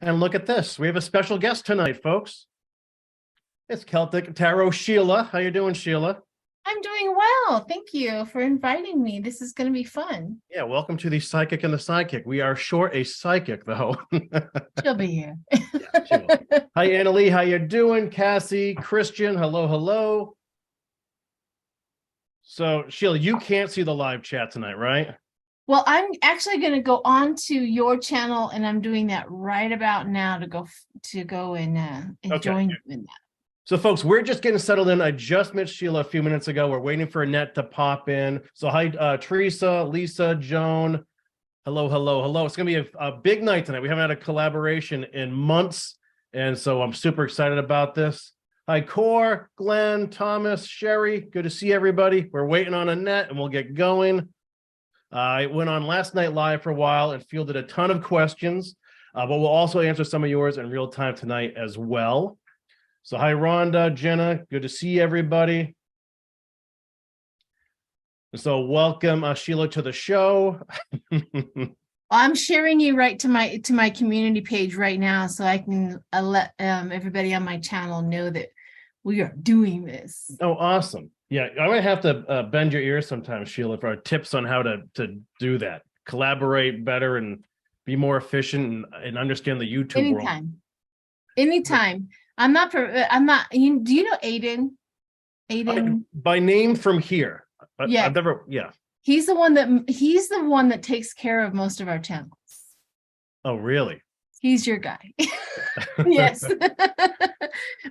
And look at this. We have a special guest tonight, folks. It's Celtic Tarot Sheila. How you doing, Sheila? I'm doing well. Thank you for inviting me. This is going to be fun. Yeah, welcome to the Psychic and the Sidekick. We are short a psychic, though. She'll be here. Yeah, she will. Hi, Annalie. How you doing? Cassie, Christian. Hello, hello. So, Sheila, you can't see the live chat tonight, right? Well, I'm actually going to go on to your channel, and I'm doing that right about now to go and join you in that. So, folks, we're just getting settled in. I just met Sheila a few minutes ago. We're waiting for Annette to pop in. So, hi, Teresa, Lisa, Joan. Hello, hello, hello. It's going to be a big night tonight. We haven't had a collaboration in months, and so I'm super excited about this. Hi, Kory, Glenn, Thomas, Sherry. Good to see everybody. We're waiting on Annette, and we'll get going. I went on last night live for a while and fielded a ton of questions, but we'll also answer some of yours in real time tonight as well. So hi, Rhonda, Jenna, good to see everybody. So welcome, Sheila, to the show. I'm sharing you right to my community page right now, so I can let everybody on my channel know that we are doing this. Oh, awesome. Yeah, I might have to bend your ears sometimes, Sheila, for our tips on how to do that. Collaborate better and be more efficient and understand the YouTube world. Anytime. I'm not, do you know Aiden? By name from here. Yeah. I've never, yeah. He's the one that takes care of most of our channels. Oh, really? He's your guy. Yes.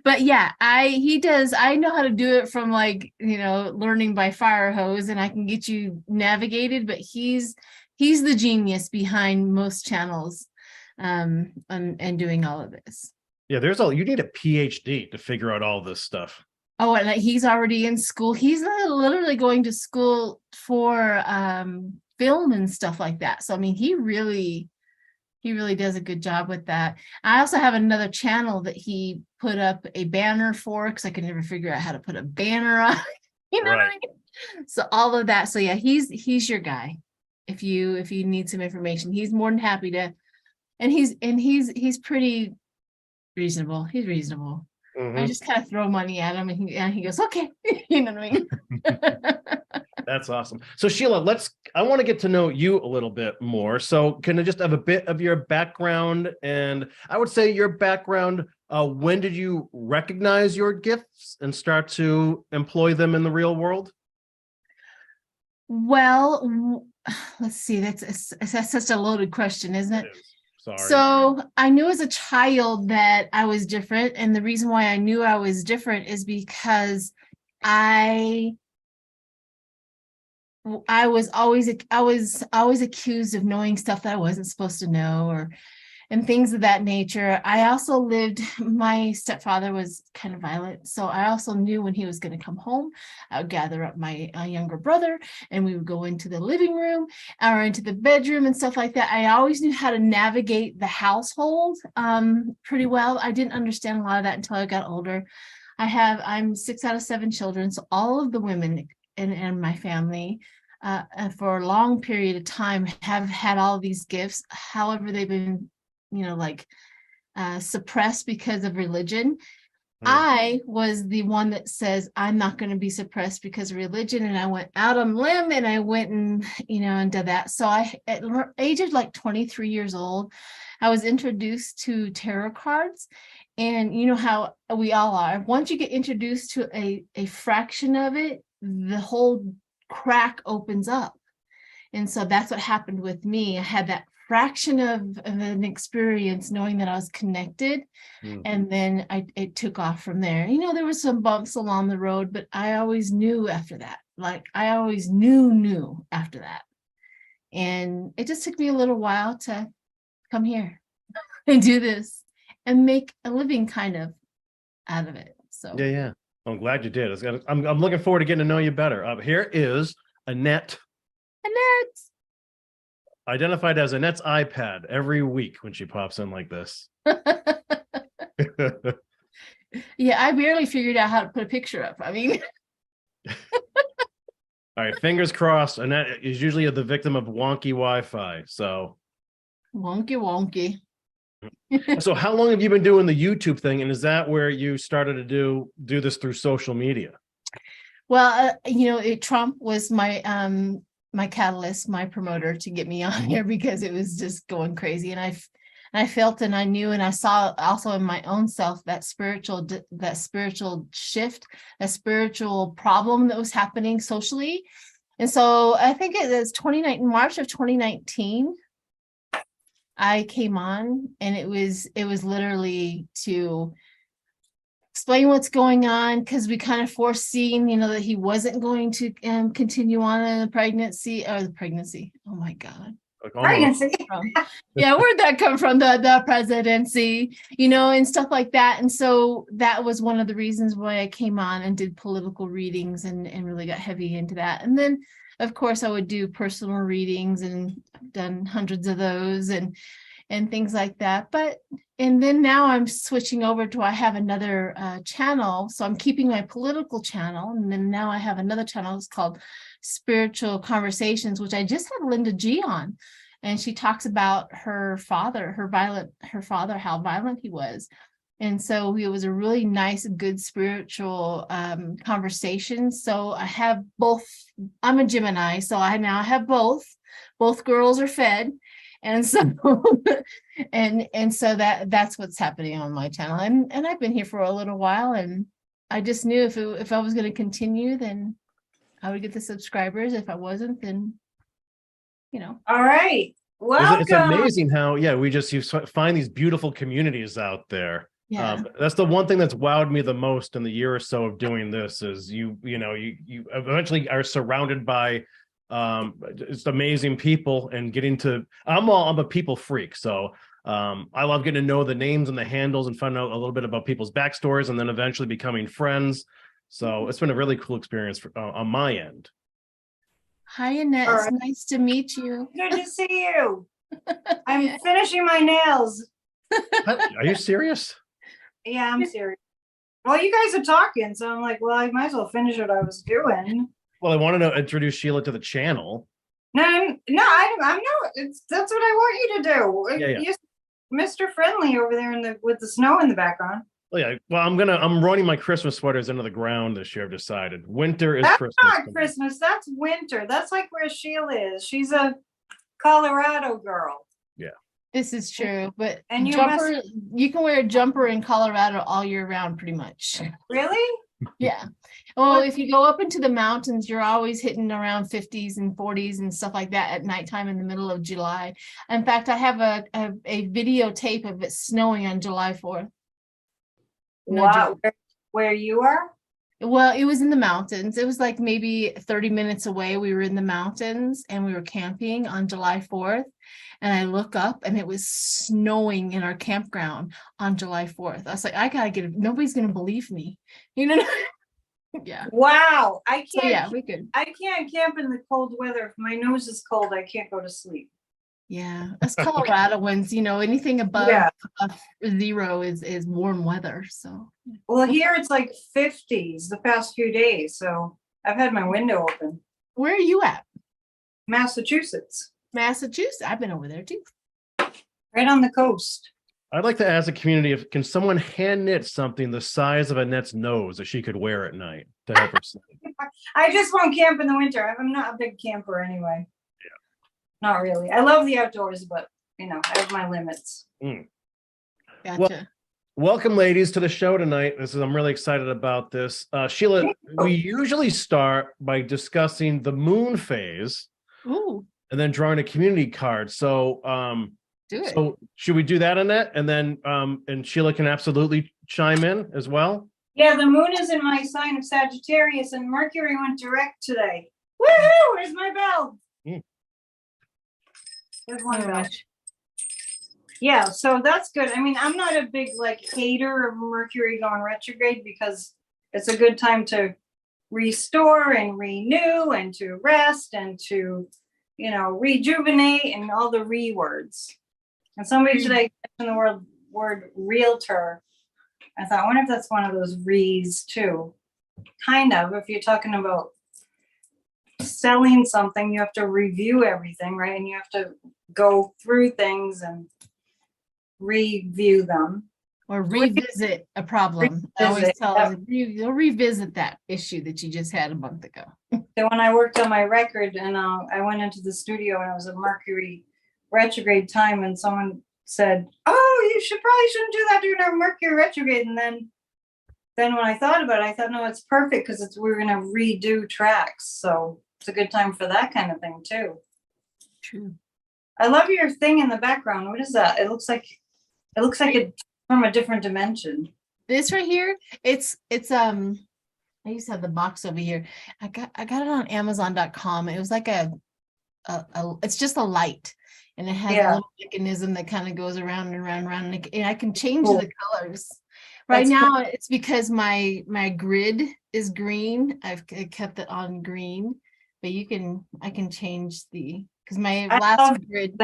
But yeah, I know how to do it from learning by fire hose, and I can get you navigated, but he's the genius behind most channels and doing all of this. Yeah, you need a PhD to figure out all this stuff. Oh, and he's already in school. He's literally going to school for film and stuff like that. So I mean, he really does a good job with that. I also have another channel that he put up a banner for, because I could never figure out how to put a banner on. You know what I mean? So all of that. So yeah, he's your guy. If you need some information, he's more than happy to. And he's pretty reasonable. He's reasonable. Mm-hmm. I just kind of throw money at him, and he goes, okay. You know what I mean? That's awesome. So Sheila, I want to get to know you a little bit more. So can I just have a bit of your background? And I would say your background, when did you recognize your gifts and start to employ them in the real world? Well, let's see. That's such a loaded question, isn't it? It is. Sorry. So I knew as a child that I was different. And the reason why I knew I was different is because I was always accused of knowing stuff that I wasn't supposed to know, and things of that nature. I also my stepfather was kind of violent. So I also knew when he was going to come home, I would gather up my younger brother, and we would go into the living room or into the bedroom and stuff like that. I always knew how to navigate the household pretty well. I didn't understand a lot of that until I got older. I'm 6 out of 7 children. So all of the women in my family for a long period of time have had all these gifts. However, they've been suppressed because of religion. I was the one that says, I'm not going to be suppressed because of religion. And I went out on a limb, and I went and did that. So at the age of 23 years old, I was introduced to tarot cards. And you know how we all are. Once you get introduced to a fraction of it, the whole crack opens up. And so that's what happened with me. I had that fraction of an experience knowing that I was connected. Mm-hmm. And then it took off from there. There were some bumps along the road, but I always knew after that. I always knew after that. And it just took me a little while to come here and do this and make a living kind of out of it. So yeah. I'm glad you did. I'm looking forward to getting to know you better. Here is Annette. Identified as Annette's iPad every week when she pops in like this. Yeah, I barely figured out how to put a picture up. I mean. All right, fingers crossed. Annette is usually the victim of wonky Wi-Fi, so. Wonky. So how long have you been doing the YouTube thing? And is that where you started to do this through social media? Well, Trump was my catalyst, my promoter to get me on here because it was just going crazy. And I felt and I knew and I saw also in my own self that spiritual shift, that spiritual problem that was happening socially. And so I think it was March of 2019. I came on and it was literally to explain what's going on, because we kind of foreseen, that he wasn't going to continue on in the pregnancy. Oh my God. Pregnancy. Yeah, where'd that come from? The presidency, and stuff like that. And so that was one of the reasons why I came on and did political readings and really got heavy into that. And then, of course, I would do personal readings, and I've done hundreds of those and things like that. And then now I'm switching over to, I have another channel. So I'm keeping my political channel. And then now I have another channel. It's called Spiritual Conversations, which I just had Linda G on. And she talks about her father, how violent he was. And so it was a really nice, good spiritual conversation. So I have both. I'm a Gemini, so I now have both. Both girls are fed. And so and so that's what's happening on my channel. And I've been here for a little while, and I just knew if I was going to continue, then I would get the subscribers. If I wasn't, then All right. Welcome. It's amazing how you find these beautiful communities out there. yeah. That's the one thing that's wowed me the most in the year or so of doing this is you eventually are surrounded by just amazing people, and getting to I'm a people freak, so I love getting to know the names and the handles and find out a little bit about people's backstories, and then eventually becoming friends. So it's been a really cool experience on my end. Hi, Annette. All It's right. nice to meet you. Good to see you. I'm finishing my nails. Are you serious? Yeah, I'm serious. Well, you guys are talking, so I'm like, well, I might as well finish what I was doing. Well, I wanted to introduce Sheila to the channel. No, I'm no. That's what I want you to do. Yeah. You're Mr. Friendly over there with the snow in the background. Well, yeah. Well, I'm running my Christmas sweaters into the ground this year. I've decided winter is That's Christmas. not Christmas. That's winter. That's like where Sheila is. She's a Colorado girl. Yeah. This is true, but And you you can wear a jumper in Colorado all year round, pretty much. Really? Yeah. Well, if you go up into the mountains, you're always hitting around 50s and 40s and stuff like that at nighttime in the middle of July. In fact, I have a videotape of it snowing on July 4th. No Wow. Where you are? Well, it was in the mountains. It was like maybe 30 minutes away. We were in the mountains and we were camping on July 4th. And I look up and it was snowing in our campground on July 4th. I was like, I gotta get it. Nobody's gonna believe me. Yeah. Wow. So yeah, we could. I can't camp in the cold weather. If my nose is cold, I can't go to sleep. Yeah. Us Coloradoans, anything above Yeah. 0 is warm weather. So Well, here it's like 50s the past few days. So I've had my window open. where are you at? Massachusetts, Massachusetts. I've been over there too. right on the coast. I'd like to ask the community can someone hand knit something the size of Annette's nose that she could wear at night to help her sleep? I just won't camp in the winter. I'm not a big camper anyway. Yeah. Not really. I love the outdoors, but I have my limits. Gotcha. Well, welcome, ladies, to the show tonight. I'm really excited about this. Sheila, we usually start by discussing the moon phase. Ooh, And then drawing a community card. So do it. so should we do that, Annette? And then and Sheila can absolutely chime in as well. Yeah, the moon is in my sign of Sagittarius and Mercury went direct today. Woohoo! Where's my bell? There's one bell. Yeah, so that's good. I mean, I'm not a big hater of Mercury going retrograde because it's a good time to restore and renew and to rest and to rejuvenate and all the words. And somebody today mentioned the word realtor. I thought, I wonder if that's one of those re's too. Kind of, if you're talking about selling something, you have to review everything, right? And you have to go through things and review them. Or revisit a problem. I always Revisit, tell yep. them, you'll revisit that issue that you just had a month ago. So when I worked on my record and I went into the studio and it was a Mercury retrograde time and someone said, oh, you probably shouldn't do that during our Mercury retrograde. And then when I thought about it, I thought, no, it's perfect because we're going to redo tracks. So it's a good time for that kind of thing too. True. I love your thing in the background. What is that? It looks like it's from a different dimension. This right here, it's I used to have the box over here. I got it on Amazon.com. It was like it's just a light, and it has a little mechanism that kind of goes around and around and around, and I can change the colors. Right now, it's because my grid is green. I kept it on green, but I can change because my last grid.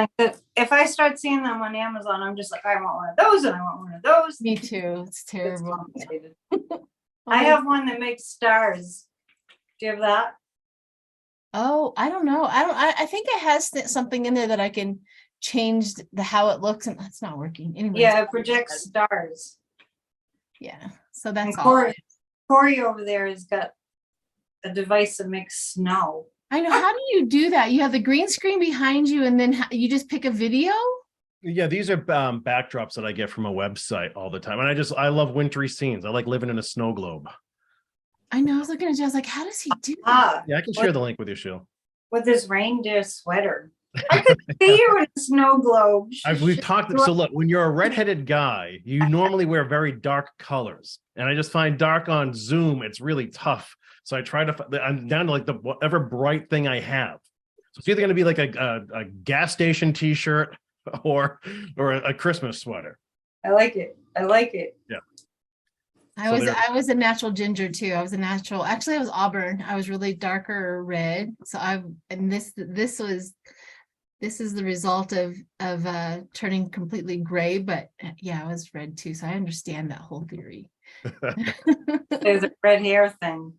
If I start seeing them on Amazon, I'm just like, I want one of those and I want one of those. Me too. It's terrible. I have one that makes stars. Do you have that? Oh, I don't know. I think it has something in there that I can change how it looks, and that's not working. Anyway. Yeah, it projects stars. Yeah. So that's all. Kory over there has got a device that makes snow. I know. How do you do that? You have the green screen behind you, and then you just pick a video? Yeah, these are backdrops that I get from a website all the time. And I love wintry scenes. I like living in a snow globe. I know. I was looking at you. I was like, how does he do that? Yeah, I can share the link with you, Sheila. With his reindeer sweater. I could see you in a snow globe. We've talked. So look, when you're a redheaded guy, you normally wear very dark colors. And I just find dark on Zoom, it's really tough. So I try I'm down to like whatever bright thing I have. So it's either going to be like a gas station t-shirt or a Christmas sweater. I like it. Yeah. I was a natural ginger too. I was Auburn. I was really darker red. So this is the result of turning completely gray, but yeah, I was red too. So I understand that whole theory. There's a red hair thing.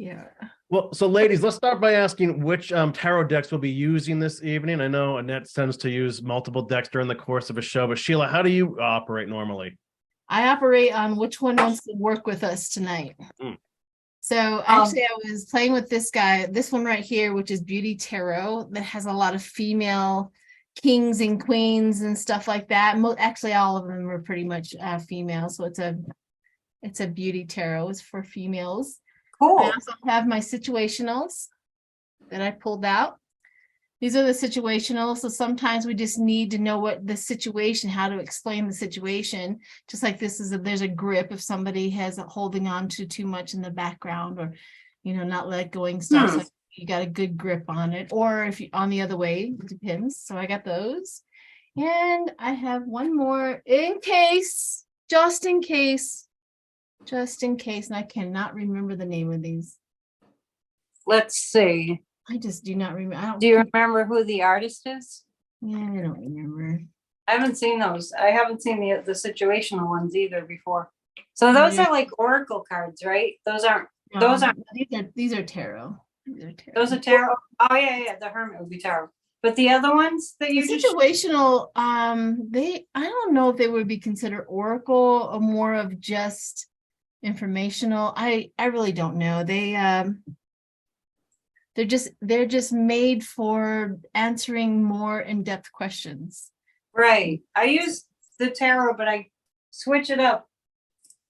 Yeah. Well, so ladies, let's start by asking which tarot decks we'll be using this evening. I know Annette tends to use multiple decks during the course of a show, but Sheila, how do you operate normally? I operate on which one wants to work with us tonight. So actually I was playing with this one right here, which is Beauty Tarot, that has a lot of female kings and queens and stuff like that. Actually, all of them are pretty much female. So it's a Beauty Tarot. It's for females. Cool. I also have my situationals that I pulled out. These are the situationals. So sometimes we just need to know what the situation, how to explain the situation. Just like there's a grip if somebody has holding on to too much in the background, or, not let going stuff. So you got a good grip on it, or if you on the other way, it depends. So I got those. And I have one more just in case. And I cannot remember the name of these. Let's see. I just do not remember. Do you remember who the artist is? Yeah, I don't remember. I haven't seen those. I haven't seen the situational ones either before. So those are like oracle cards, right? Those aren't. These are tarot. Those are tarot. Oh yeah. The Hermit would be tarot. But the other ones that you situational, I don't know if they would be considered oracle or more of just informational. I really don't know. They're just made for answering more in-depth questions. Right. I use the tarot, but I switch it up.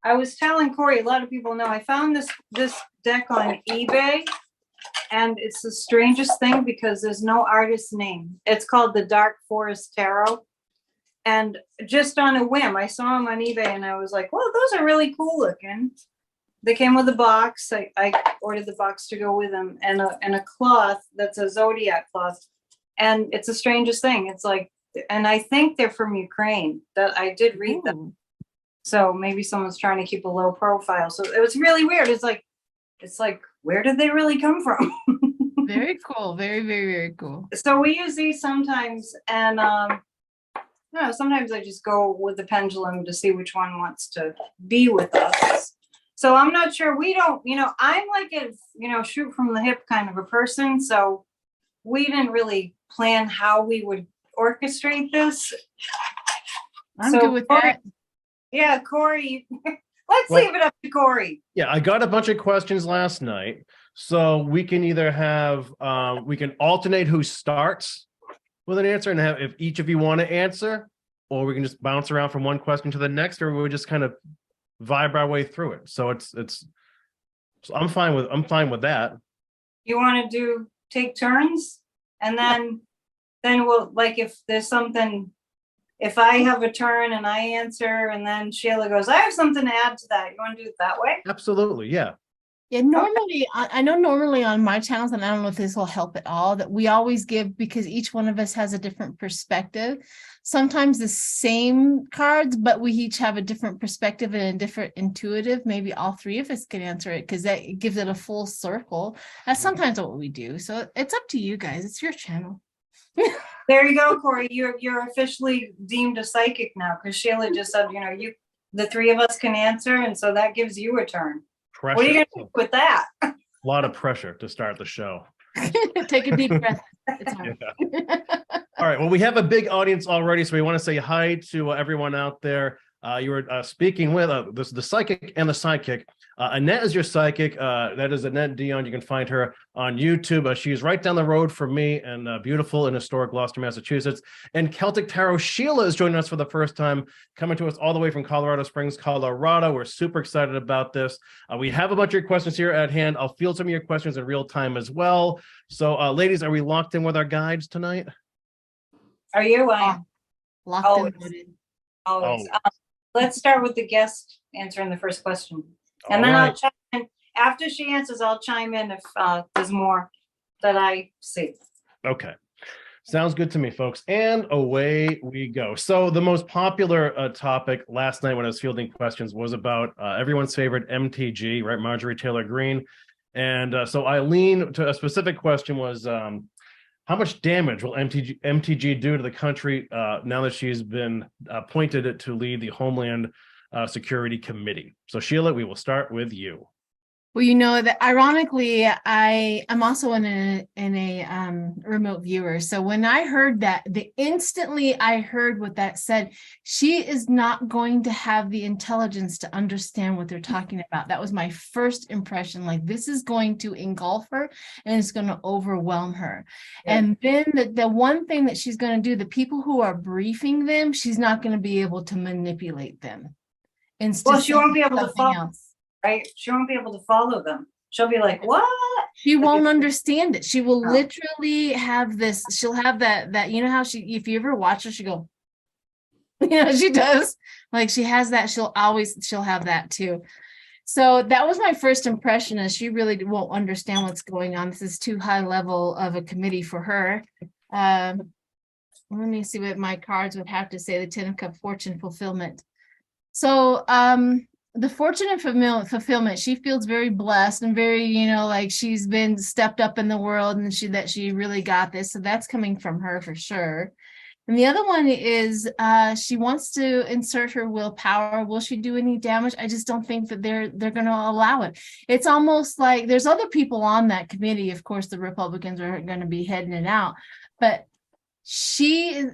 I was telling Kory, a lot of people know, I found this deck on eBay, and it's the strangest thing because there's no artist name. It's called the Dark Forest Tarot. And just on a whim, I saw them on eBay and I was like, well, those are really cool looking. They came with a box. I ordered the box to go with them, and a cloth that's a zodiac cloth. And it's the strangest thing. It's like, and I think they're from Ukraine. That I did read them. So maybe someone's trying to keep a low profile. So it was really weird. It's like, where did they really come from? Very cool. Very, very, very cool. So we use these sometimes, and sometimes I just go with the pendulum to see which one wants to be with us. So I'm not sure. We don't, I'm like a, shoot from the hip kind of a person. So we didn't really plan how we would orchestrate this. I'm So, good with Kory- that. Yeah, Kory, let's Well- leave it up to Kory. Yeah, I got a bunch of questions last night. So we can either have we can alternate who starts with an answer and have if each of you want to answer, or we can just bounce around from one question to the next, or we just kind of vibe our way through it. So so I'm fine with that. You want to take turns? And then we'll, like, if there's something, if I have a turn and I answer and then Sheila goes, I have something to add to that. You want to do it that way? Absolutely, yeah. Yeah, normally, I know normally on my channels, and I don't know if this will help at all, that we always give, because each one of us has a different perspective. Sometimes the same cards, but we each have a different perspective and a different intuitive. Maybe all three of us can answer it because that gives it a full circle. That's sometimes what we do. So it's up to you guys. It's your channel. There you go, Kory. You're officially deemed a psychic now, because Sheila just said, the three of us can answer, and so that gives you a turn. Pressure. What are you gonna do with that? A lot of pressure to start the show. Take a deep breath. It's hard. All right. Well, we have a big audience already, so we want to say hi to everyone out there. You were speaking with the psychic and the sidekick. Annette is your psychic. That is Annette Dion. You can find her on YouTube. She's right down the road from me and beautiful in historic Gloucester, Massachusetts. And Celtic Tarot Sheila is joining us for the first time, coming to us all the way from Colorado Springs, Colorado. We're super excited about this. We have a bunch of your questions here at hand. I'll field some of your questions in real time as well. So, ladies, are we locked in with our guides tonight? Are you? Locked Always. and loaded. Always. Let's start with the guest answering the first question. And then All I'll chime in. After she answers, I'll chime in if there's more that I see. Okay. Sounds good to me, folks. And away we go. So the most popular topic last night when I was fielding questions was about everyone's favorite MTG, right? Marjorie Taylor Greene. And so Eileen, to a specific question was, how much damage will MTG do to the country now that she's been appointed to lead the Homeland Security Committee? So Sheila, we will start with you. Well, you know that ironically, I'm also in a remote viewer. So when I heard that, instantly I heard what that said. She is not going to have the intelligence to understand what they're talking about. That was my first impression. Like, this is going to engulf her and it's going to overwhelm her. Yeah. And then the one thing that she's going to do, the people who are briefing them, she's not going to be able to manipulate them. Well, she won't be able to follow. Right? She won't be able to follow them. She'll be like, what? She won't understand it. She will literally have this. She'll have that, you know how if you ever watch her, she go, she does. Like, she has that. She'll have that too. So that was my first impression, is she really won't understand what's going on. This is too high level of a committee for her. Let me see what my cards would have to say. The 10 of Cups, fortune fulfillment. So, the fortunate fulfillment, she feels very blessed and very, like she's been stepped up in the world and she really got this. So that's coming from her for sure. And the other one is she wants to insert her willpower. Will she do any damage? I just don't think that they're going to allow it. It's almost like there's other people on that committee. Of course, the Republicans are going to be heading it out, but she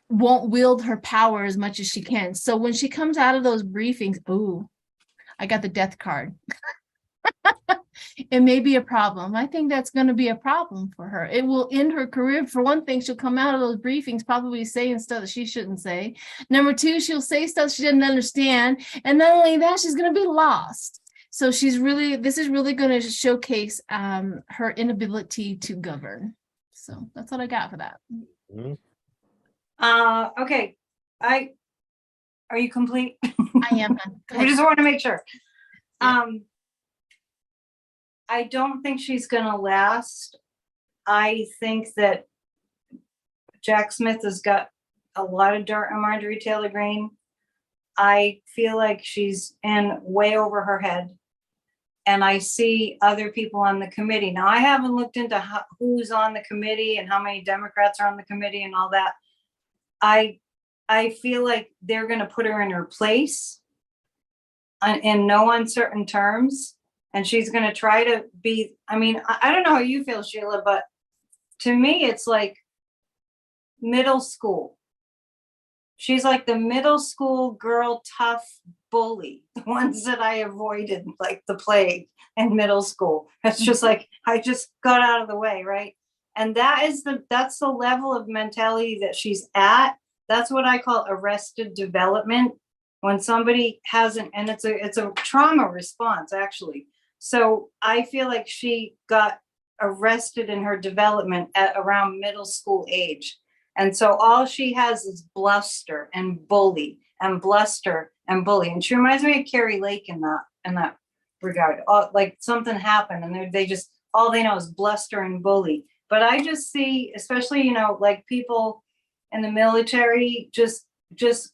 won't wield her power as much as she can. So when she comes out of those briefings, ooh, I got the death card. It may be a problem. I think that's going to be a problem for her. It will end her career. For one thing, she'll come out of those briefings probably saying stuff that she shouldn't say. Number two, she'll say stuff she doesn't understand. And not only that, she's going to be lost. So this is really going to showcase her inability to govern. So that's what I got for that. Mm-hmm. Okay. Are you complete? I am. We just want to make sure. Yeah. I don't think she's gonna last. I think that Jack Smith has got a lot of dirt on Marjorie Taylor Greene. I feel like she's in way over her head. And I see other people on the committee. Now, I haven't looked into who's on the committee and how many Democrats are on the committee and all that. I feel like they're going to put her in her place in no uncertain terms. And she's going to try to be, I don't know how you feel, Sheila, but to me, it's like middle school. She's like the middle school girl, tough bully, the ones that I avoided like the plague in middle school. It's just like, I just got out of the way, right? And that's the level of mentality that she's at. That's what I call arrested development. When somebody hasn't, and it's a trauma response, actually. So I feel like she got arrested in her development at around middle school age. And so all she has is bluster and bully and bluster and bully. And she reminds me of Carrie Lake in that regard. Like something happened and they just, all they know is bluster and bully. But I just see, especially, you know, like people in the military, just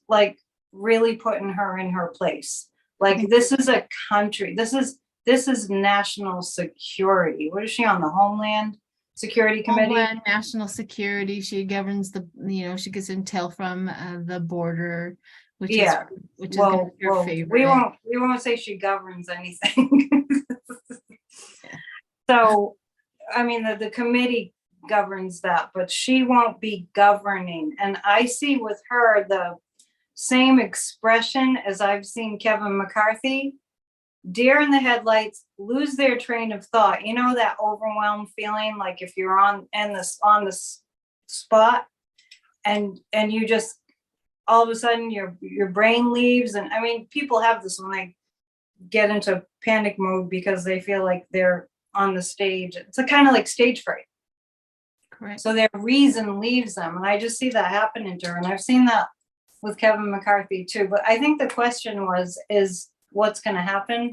like really putting her in her place. Like this is a country. This is national security. What is she on, the Homeland Security Committee? Homeland National Security. She governs the, you know, she gets intel from the border, which is gonna be her favorite. We won't say she governs anything. So, I mean, the committee governs that, but she won't be governing. And I see with her the same expression as I've seen Kevin McCarthy. Deer in the headlights, lose their train of thought. You know, that overwhelmed feeling, like if you're on the spot and you just, all of a sudden your brain leaves. And I mean, people have this when they get into panic mode because they feel like they're on the stage. It's a kind of like stage fright. Correct. So their reason leaves them. And I just see that happening to her. And I've seen that with Kevin McCarthy too. But I think the question is what's going to happen?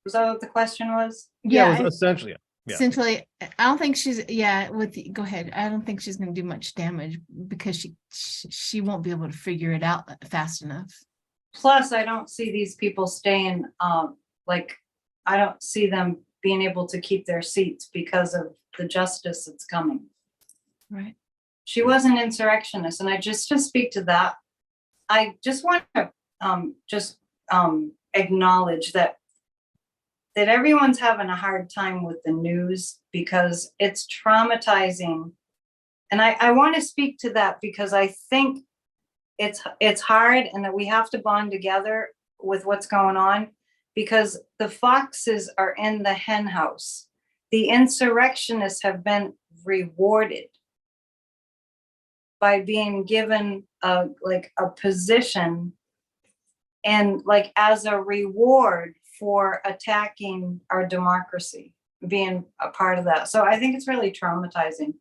Was that what the question was? Yeah, it was essentially. Yeah. Essentially, I don't think she's, go ahead. I don't think she's going to do much damage because she won't be able to figure it out fast enough. Plus, I don't see these people staying, like, I don't see them being able to keep their seats because of the justice that's coming. Right. She was an insurrectionist, and I just to speak to that, I just want to acknowledge that everyone's having a hard time with the news because it's traumatizing. And I want to speak to that because I think it's hard and that we have to bond together with what's going on because the foxes are in the hen house. The insurrectionists have been rewarded by being given a position and like as a reward for attacking our democracy, being a part of that. So I think it's really traumatizing.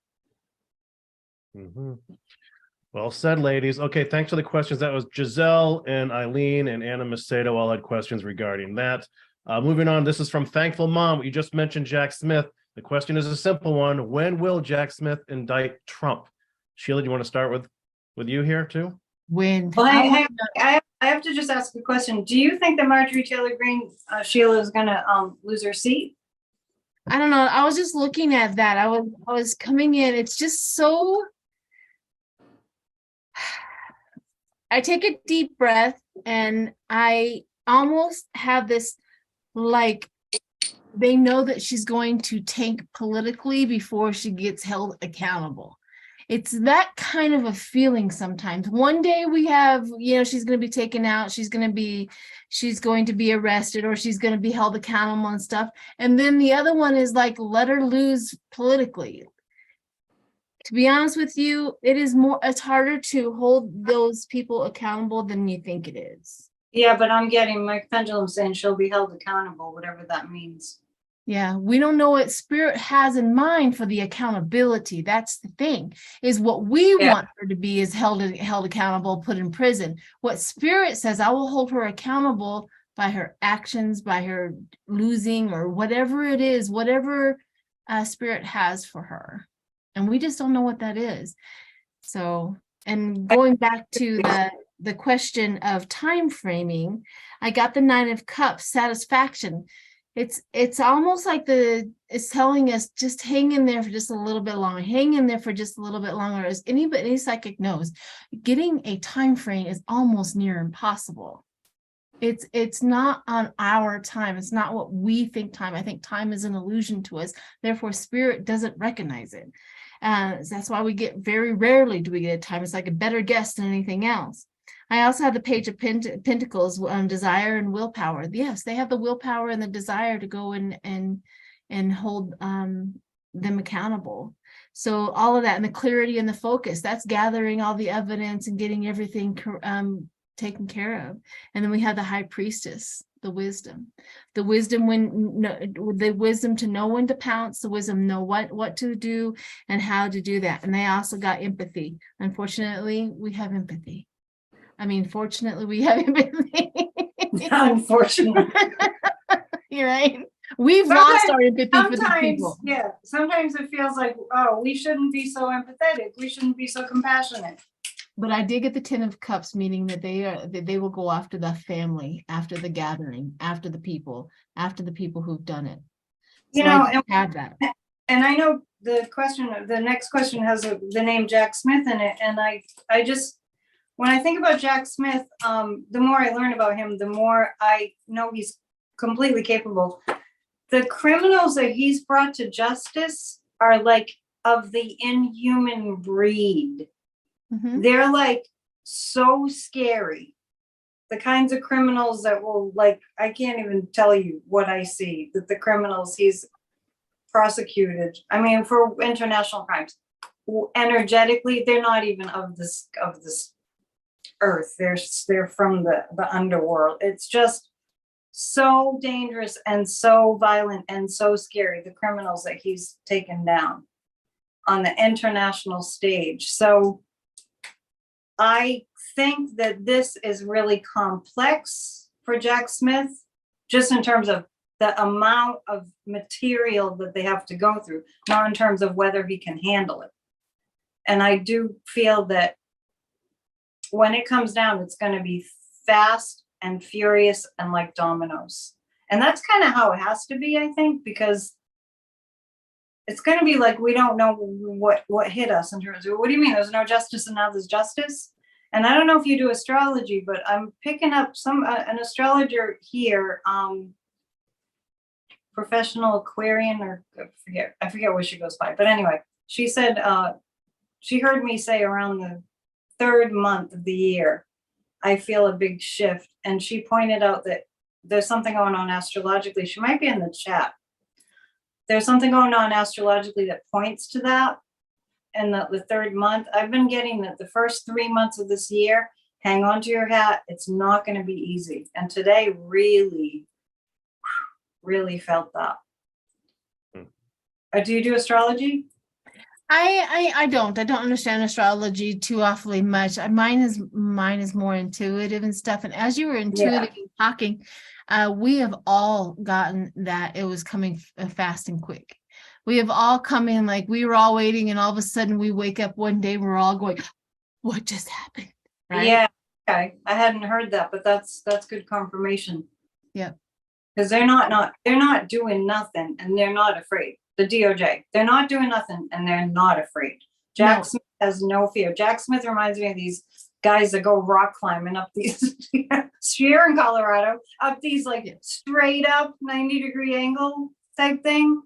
Mm-hmm. Well said, ladies. Okay, thanks for the questions. That was Giselle and Eileen and Anna Macedo all had questions regarding that. Moving on, this is from Thankful Mom. You just mentioned Jack Smith. The question is a simple one. When will Jack Smith indict Trump? Sheila, do you want to start with you here too? When? Well, I have to just ask a question. Do you think that Marjorie Taylor Greene, Sheila, is going to lose her seat? I don't know. I was just looking at that. I was coming in. It's just so. I take a deep breath and I almost have this, like, they know that she's going to tank politically before she gets held accountable. It's that kind of a feeling sometimes. One day we have, she's going to be taken out, she's going to be arrested, or she's going to be held accountable and stuff. And then the other one is like, let her lose politically. To be honest with you, it's harder to hold those people accountable than you think it is. Yeah, but I'm getting Mike Pendulum saying she'll be held accountable, whatever that means. Yeah, we don't know what Spirit has in mind for the accountability. That's the thing, is what we want her to be is held accountable, put in prison. What Spirit says, I will hold her accountable by her actions, by her losing, or whatever it is, whatever Spirit has for her. And we just don't know what that is. So, and going back to the question of time framing, I got the 9 of Cups, satisfaction. It's almost like it's telling us just hang in there for just a little bit longer, hang in there for just a little bit longer. As any psychic knows, getting a time frame is almost near impossible. It's not on our time. It's not what we think time. I think time is an illusion to us. Therefore, Spirit doesn't recognize it. That's why we get very rarely do we get a time. It's like a better guess than anything else. I also have the Page of Pentacles, desire and willpower. Yes, they have the willpower and the desire to go and hold them accountable. So all of that, and the clarity and the focus, that's gathering all the evidence and getting everything taken care of. And then we have the High Priestess, the wisdom to know when to pounce, the wisdom know what to do and how to do that. And they also got empathy. Unfortunately, we have empathy. I mean, fortunately, we have empathy. Unfortunately. You're right. We've lost our empathy for the people. Yeah, sometimes it feels like, oh, we shouldn't be so empathetic. We shouldn't be so compassionate. But I did get the 10 of Cups, meaning that they will go after the family, after the gathering, after the people who've done it. So I have that. And I know the next question has the name Jack Smith in it, and I just, when I think about Jack Smith, the more I learn about him, the more I know he's completely capable. The criminals that he's brought to justice are like of the inhuman breed. Mm-hmm. They're like so scary. The kinds of criminals that will, like, I can't even tell you what I see, that the criminals he's prosecuted, I mean, for international crimes, energetically, they're not even of this earth. They're from the underworld. It's just so dangerous and so violent and so scary, the criminals that he's taken down on the international stage. So I think that this is really complex for Jack Smith, just in terms of the amount of material that they have to go through, not in terms of whether he can handle it. And I do feel that when it comes down, it's going to be fast and furious and like dominoes. And that's kind of how it has to be, I think, because it's going to be like, we don't know what hit us in terms of, what do you mean there's no justice and now there's justice? And I don't know if you do astrology, but I'm picking up an astrologer here, professional Aquarian, or I forget what she goes by, but anyway, she said, she heard me say around the 3rd month of the year, I feel a big shift. And she pointed out that there's something going on astrologically. She might be in the chat. There's something going on astrologically that points to that. And the 3rd month, I've been getting that the first 3 months of this year, hang on to your hat. It's not going to be easy. And today really, really felt that. Do you do astrology? I don't understand astrology too awfully much. Mine is more intuitive and stuff. And as you were intuitive talking, we have all gotten that it was coming fast and quick. We have all come in, like we were all waiting, and all of a sudden we wake up one day, we're all going, what just happened? Right? Yeah. Okay. I hadn't heard that, but that's good confirmation. Yeah. Because they're not doing nothing and they're not afraid. The DOJ, they're not doing nothing and they're not afraid. Jack Smith has no fear. Jack Smith reminds me of these guys that go rock climbing up these here in Colorado, up these like straight up 90-degree angle type thing.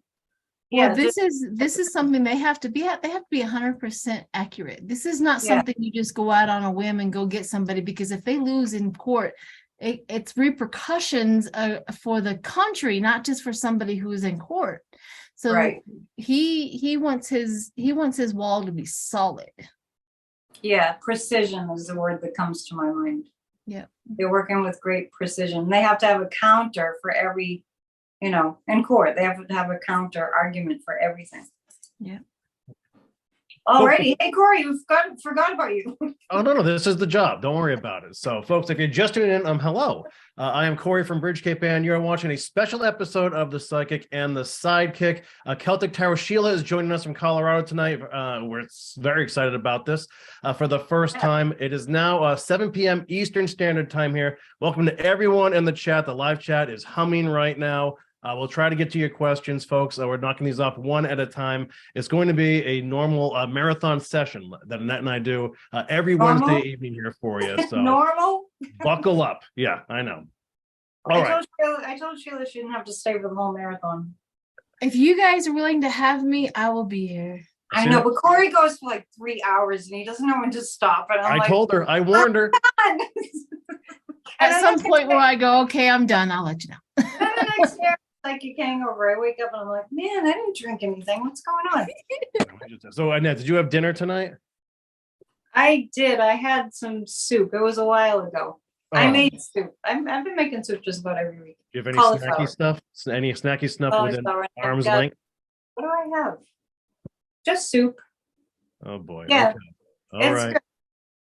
Yeah, well, this is something they have to be 100% accurate. This is not something you just go out on a whim and go get somebody, because if they lose in court, it's repercussions for the country, not just for somebody who is in court. So he wants his wall to be solid. Yeah, precision is the word that comes to my mind. Yeah, they're working with great precision. They have to have a counter for every, in court. They have to have a counter argument for everything. Yeah. Alrighty. Hey, Kory, forgot about you. Oh, no, this is the job. Don't worry about it. So, folks, if you're just tuning in, hello. I am Kory from Bridge Cape, and you're watching a special episode of The Psychic and the Sidekick. Celtic Tarot Sheila is joining us from Colorado tonight. We're very excited about this for the first time. It is now 7 p.m. Eastern Standard Time here. Welcome to everyone in the chat. The live chat is humming right now. We'll try to get to your questions, folks. We're knocking these off one at a time. It's going to be a normal marathon session that Annette and I do every Wednesday evening here for you. So normal? Buckle up. Yeah, I know. I told Sheila she didn't have to stay for the whole marathon. If you guys are willing to have me, I will be here. I know, but Kory goes for like 3 hours and he doesn't know when to stop. And I'm I like, told her, I warned her. At some point where I go, okay, I'm done. I'll let you know. Then the next day, like a hangover, I wake up and I'm like, man, I didn't drink anything. What's going on? So Annette, did you have dinner tonight? I did. I had some soup. It was a while ago. I made soup. I've been making soup just about every week. Do you have any Cauliflower. snacky stuff? Any snacky stuff within Cauliflower. arm's length? What do I have? Just soup. Oh boy. Yeah. Okay. All right. Good.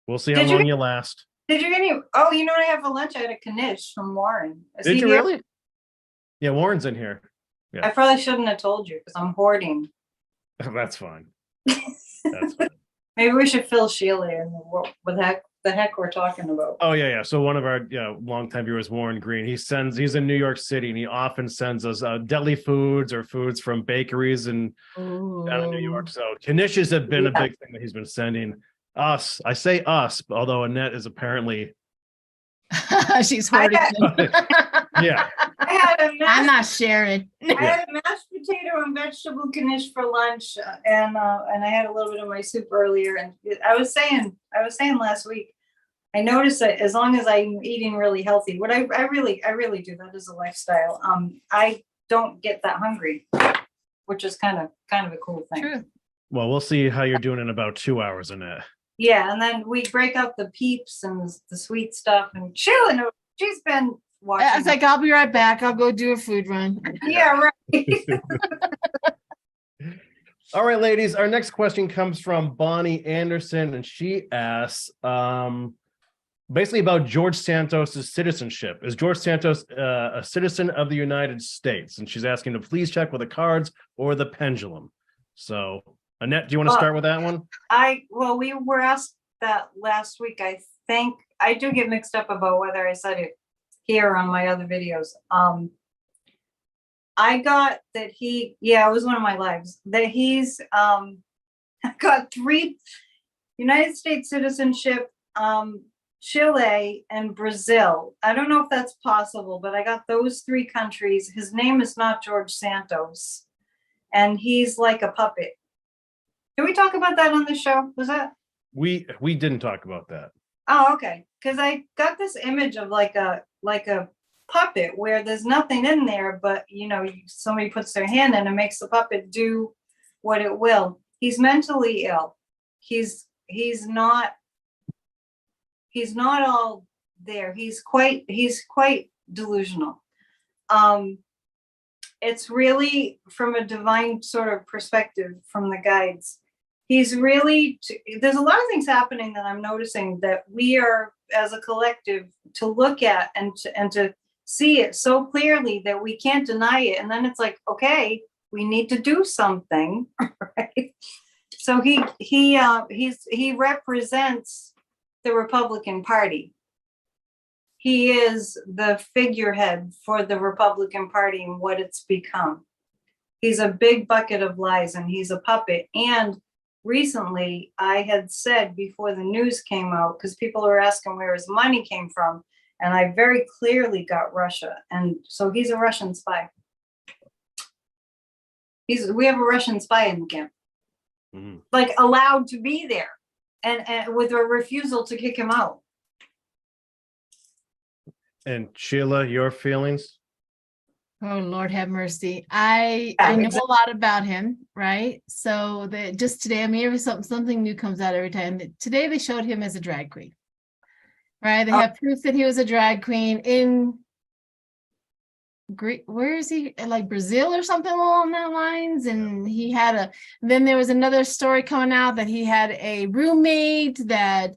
We'll see how long you last. Did you get any? Oh, you know what I have for lunch? I had a knish from Warren. Did you really? Yeah, Warren's in here. Yeah. I probably shouldn't have told you because I'm hoarding. That's fine. That's fine. Maybe we should fill Sheila in what the heck we're talking about. Oh yeah. So one of our longtime viewers, Warren Green, he's in New York City and he often sends us deli foods or foods from bakeries and down in New York. So knishes have been a big thing that he's been sending us. I say us, although Annette is apparently she's hoarding them. Yeah. I'm not sharing. I had a mashed potato and vegetable knish for lunch, and I had a little bit of my soup earlier. And I was saying last week, I noticed that as long as I'm eating really healthy, what I really do, that is a lifestyle. I don't get that hungry, which is kind of a cool thing. True. Well, we'll see how you're doing in about 2 hours, Annette. Yeah, and then we break up the peeps and the sweet stuff. And Sheila, she's been watching. I was like, I'll be right back. I'll go do a food run. Yeah, right. All right, ladies. Our next question comes from Bonnie Anderson, and she asks basically about George Santos' citizenship. Is George Santos a citizen of the United States? And she's asking to please check with the cards or the pendulum. So, Annette, do you want to start with that one? We were asked that last week. I think I do get mixed up about whether I said it here on my other videos. I got that it was one of my lives, that he's got 3 United States citizenship, Chile and Brazil. I don't know if that's possible, but I got those 3 countries. His name is not George Santos, and he's like a puppet. Did we talk about that on the show? Was that? We didn't talk about that. Oh, okay. Because I got this image of like a puppet where there's nothing in there, but somebody puts their hand in and makes the puppet do what it will. He's mentally ill. He's not all there. He's quite delusional. It's really from a divine sort of perspective from the guides. He's really, there's a lot of things happening that I'm noticing that we are as a collective to look at and to see it so clearly that we can't deny it. And then it's like, okay, we need to do something, right? So he represents the Republican Party. He is the figurehead for the Republican Party and what it's become. He's a big bucket of lies and he's a puppet. And recently I had said before the news came out, because people were asking where his money came from, and I very clearly got Russia. And so he's a Russian spy. We have a Russian spy in the camp, like allowed to be there, and with a refusal to kick him out. And Sheila, your feelings? Oh, Lord have mercy. I know a lot about him, right? So that just today, something new comes out every time. Today they showed him as a drag queen, right? They have proof that he was a drag queen in Greek. Where is he? Like Brazil or something along that lines. And he had then there was another story coming out that he had a roommate that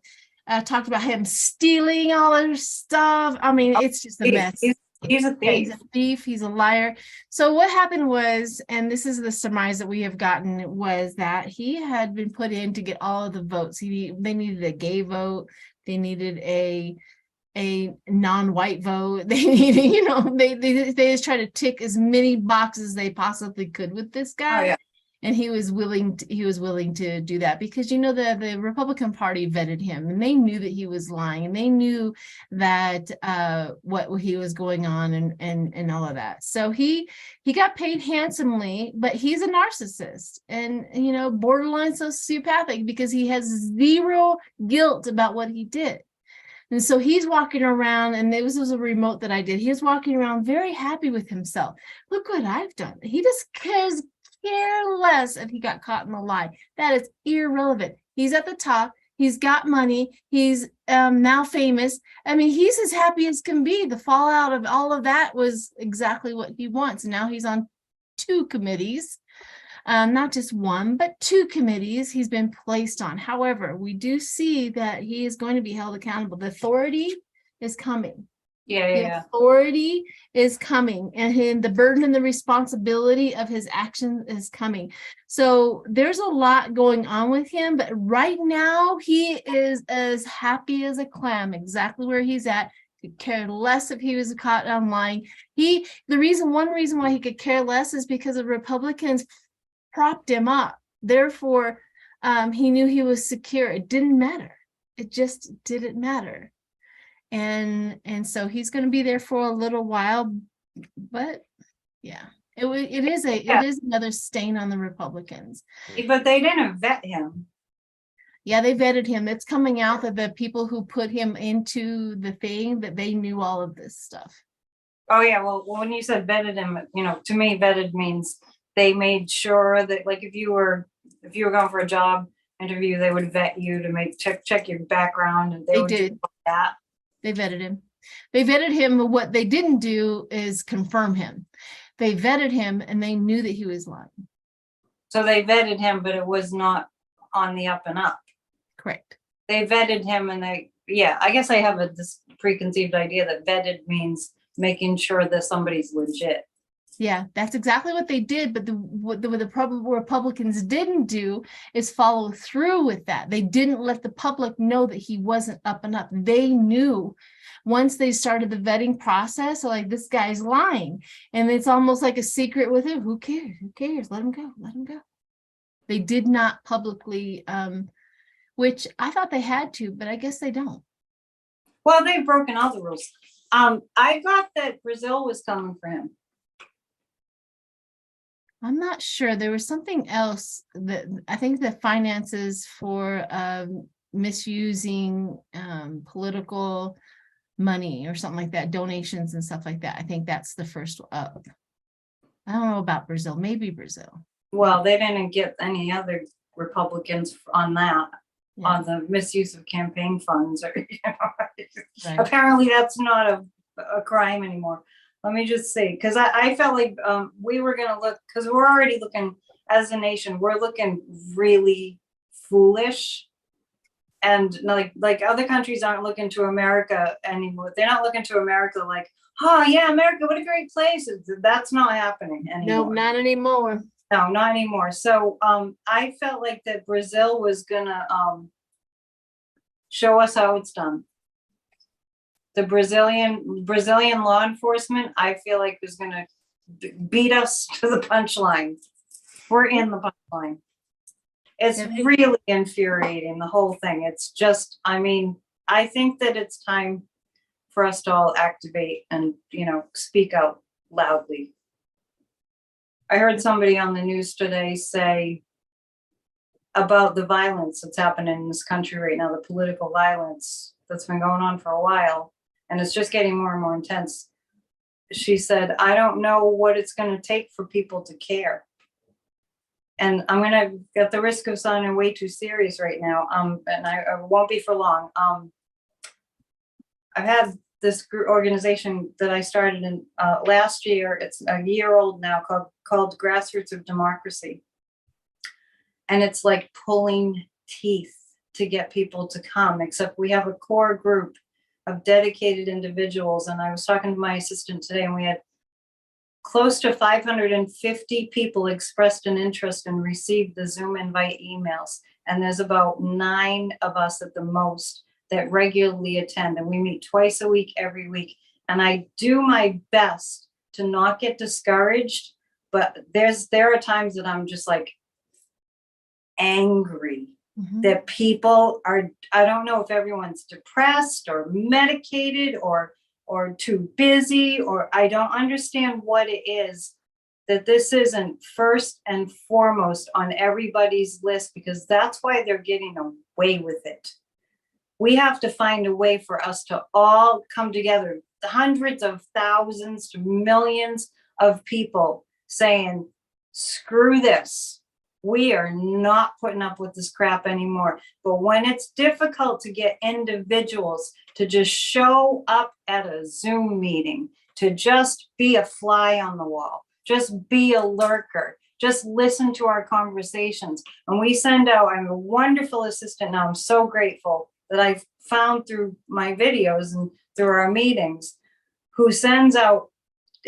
talked about him stealing all their stuff. I mean, it's just a mess. He's a thief. Yeah, he's a thief. He's a liar. So what happened was, and this is the surmise that we have gotten, was that he had been put in to get all of the votes. They needed a gay vote. They needed a non-white vote. They needed, they just try to tick as many boxes as they possibly could with this guy. Oh, yeah. And he was willing to do that because, you know, the Republican Party vetted him and they knew that he was lying and they knew that what he was going on and all of that. So he got paid handsomely, but he's a narcissist and, you know, borderline sociopathic because he has zero guilt about what he did. And so he's walking around, and this was a remote that I did. He was walking around very happy with himself. Look what I've done. He just care less if he got caught in a lie. That is irrelevant. He's at the top. He's got money. He's now famous. I mean, he's as happy as can be. The fallout of all of that was exactly what he wants. Now he's on 2 committees. Not just 1, but 2 committees he's been placed on. However, we do see that he is going to be held accountable. The authority is coming. The authority is coming, and the burden and the responsibility of his action is coming. So there's a lot going on with him, but right now he is as happy as a clam, exactly where he's at. Could care less if he was caught online. One reason why he could care less is because the Republicans propped him up. Therefore, he knew he was secure. It didn't matter. It just didn't matter. And so he's going to be there for a little while. But yeah, it is another stain on the Republicans. But they didn't vet him. Yeah, they vetted him. It's coming out that the people who put him into the thing, that they knew all of this stuff. Oh yeah, well when you said vetted him, you know, to me vetted means they made sure that, like, if you were going for a job interview, they would vet you to check your background, and they would did do that. They vetted him. They vetted him. But what they didn't do is confirm him. They vetted him, and they knew that he was lying. So they vetted him, but it was not on the up and up. Correct. They vetted him, and I guess I have this preconceived idea that vetted means making sure that somebody's legit. Yeah, that's exactly what they did. But what the Republicans didn't do is follow through with that. They didn't let the public know that he wasn't up and up. They knew once they started the vetting process, like, this guy's lying. And it's almost like a secret with him. Who cares? Who cares? Let him go. Let him go. They did not publicly, which I thought they had to, but I guess they don't. Well, they've broken all the rules. I thought that Brazil was coming for him. I'm not sure. There was something else that I think the finances for misusing political money or something like that, donations and stuff like that. I think that's the first up. I don't know about Brazil. Maybe Brazil. Well, they didn't get any other Republicans on that, on the misuse of campaign funds. Or, you know, Right. Apparently that's not a crime anymore. Let me just say, because I felt like we were going to look, because we're already looking, as a nation, we're looking really foolish. And like other countries aren't looking to America anymore. They're not looking to America like, oh yeah, America, what a great place. That's not happening anymore. No, not anymore. No, not anymore. So I felt like that Brazil was gonna show us how it's done. The Brazilian law enforcement, I feel like, is gonna beat us to the punchline. We're in the punchline. It's really infuriating, the whole thing. It's just, I mean, I think that it's time for us to all activate and, you know, speak out loudly. I heard somebody on the news today say about the violence that's happening in this country right now, the political violence that's been going on for a while, and it's just getting more and more intense. She said, I don't know what it's going to take for people to care. And I'm going to, at the risk of sounding way too serious right now, and I won't be for long. I've had this organization that I started in last year. It's a year old now, called Grassroots of Democracy. And it's like pulling teeth to get people to come, except we have a core group of dedicated individuals. And I was talking to my assistant today, and we had close to 550 people expressed an interest and received the Zoom invite emails. And there's about 9 of us at the most that regularly attend. And we meet twice a week, every week. And I do my best to not get discouraged. But there are times that I'm just like, angry Mhm. that people are, I don't know if everyone's depressed or medicated or too busy, or I don't understand what it is, that this isn't first and foremost on everybody's list, because that's why they're getting away with it. We have to find a way for us to all come together, the hundreds of thousands to millions of people saying, screw this. We are not putting up with this crap anymore. But when it's difficult to get individuals to just show up at a Zoom meeting, to just be a fly on the wall, just be a lurker, just listen to our conversations. And we send out, I'm a wonderful assistant now. I'm so grateful that I've found through my videos and through our meetings, who sends out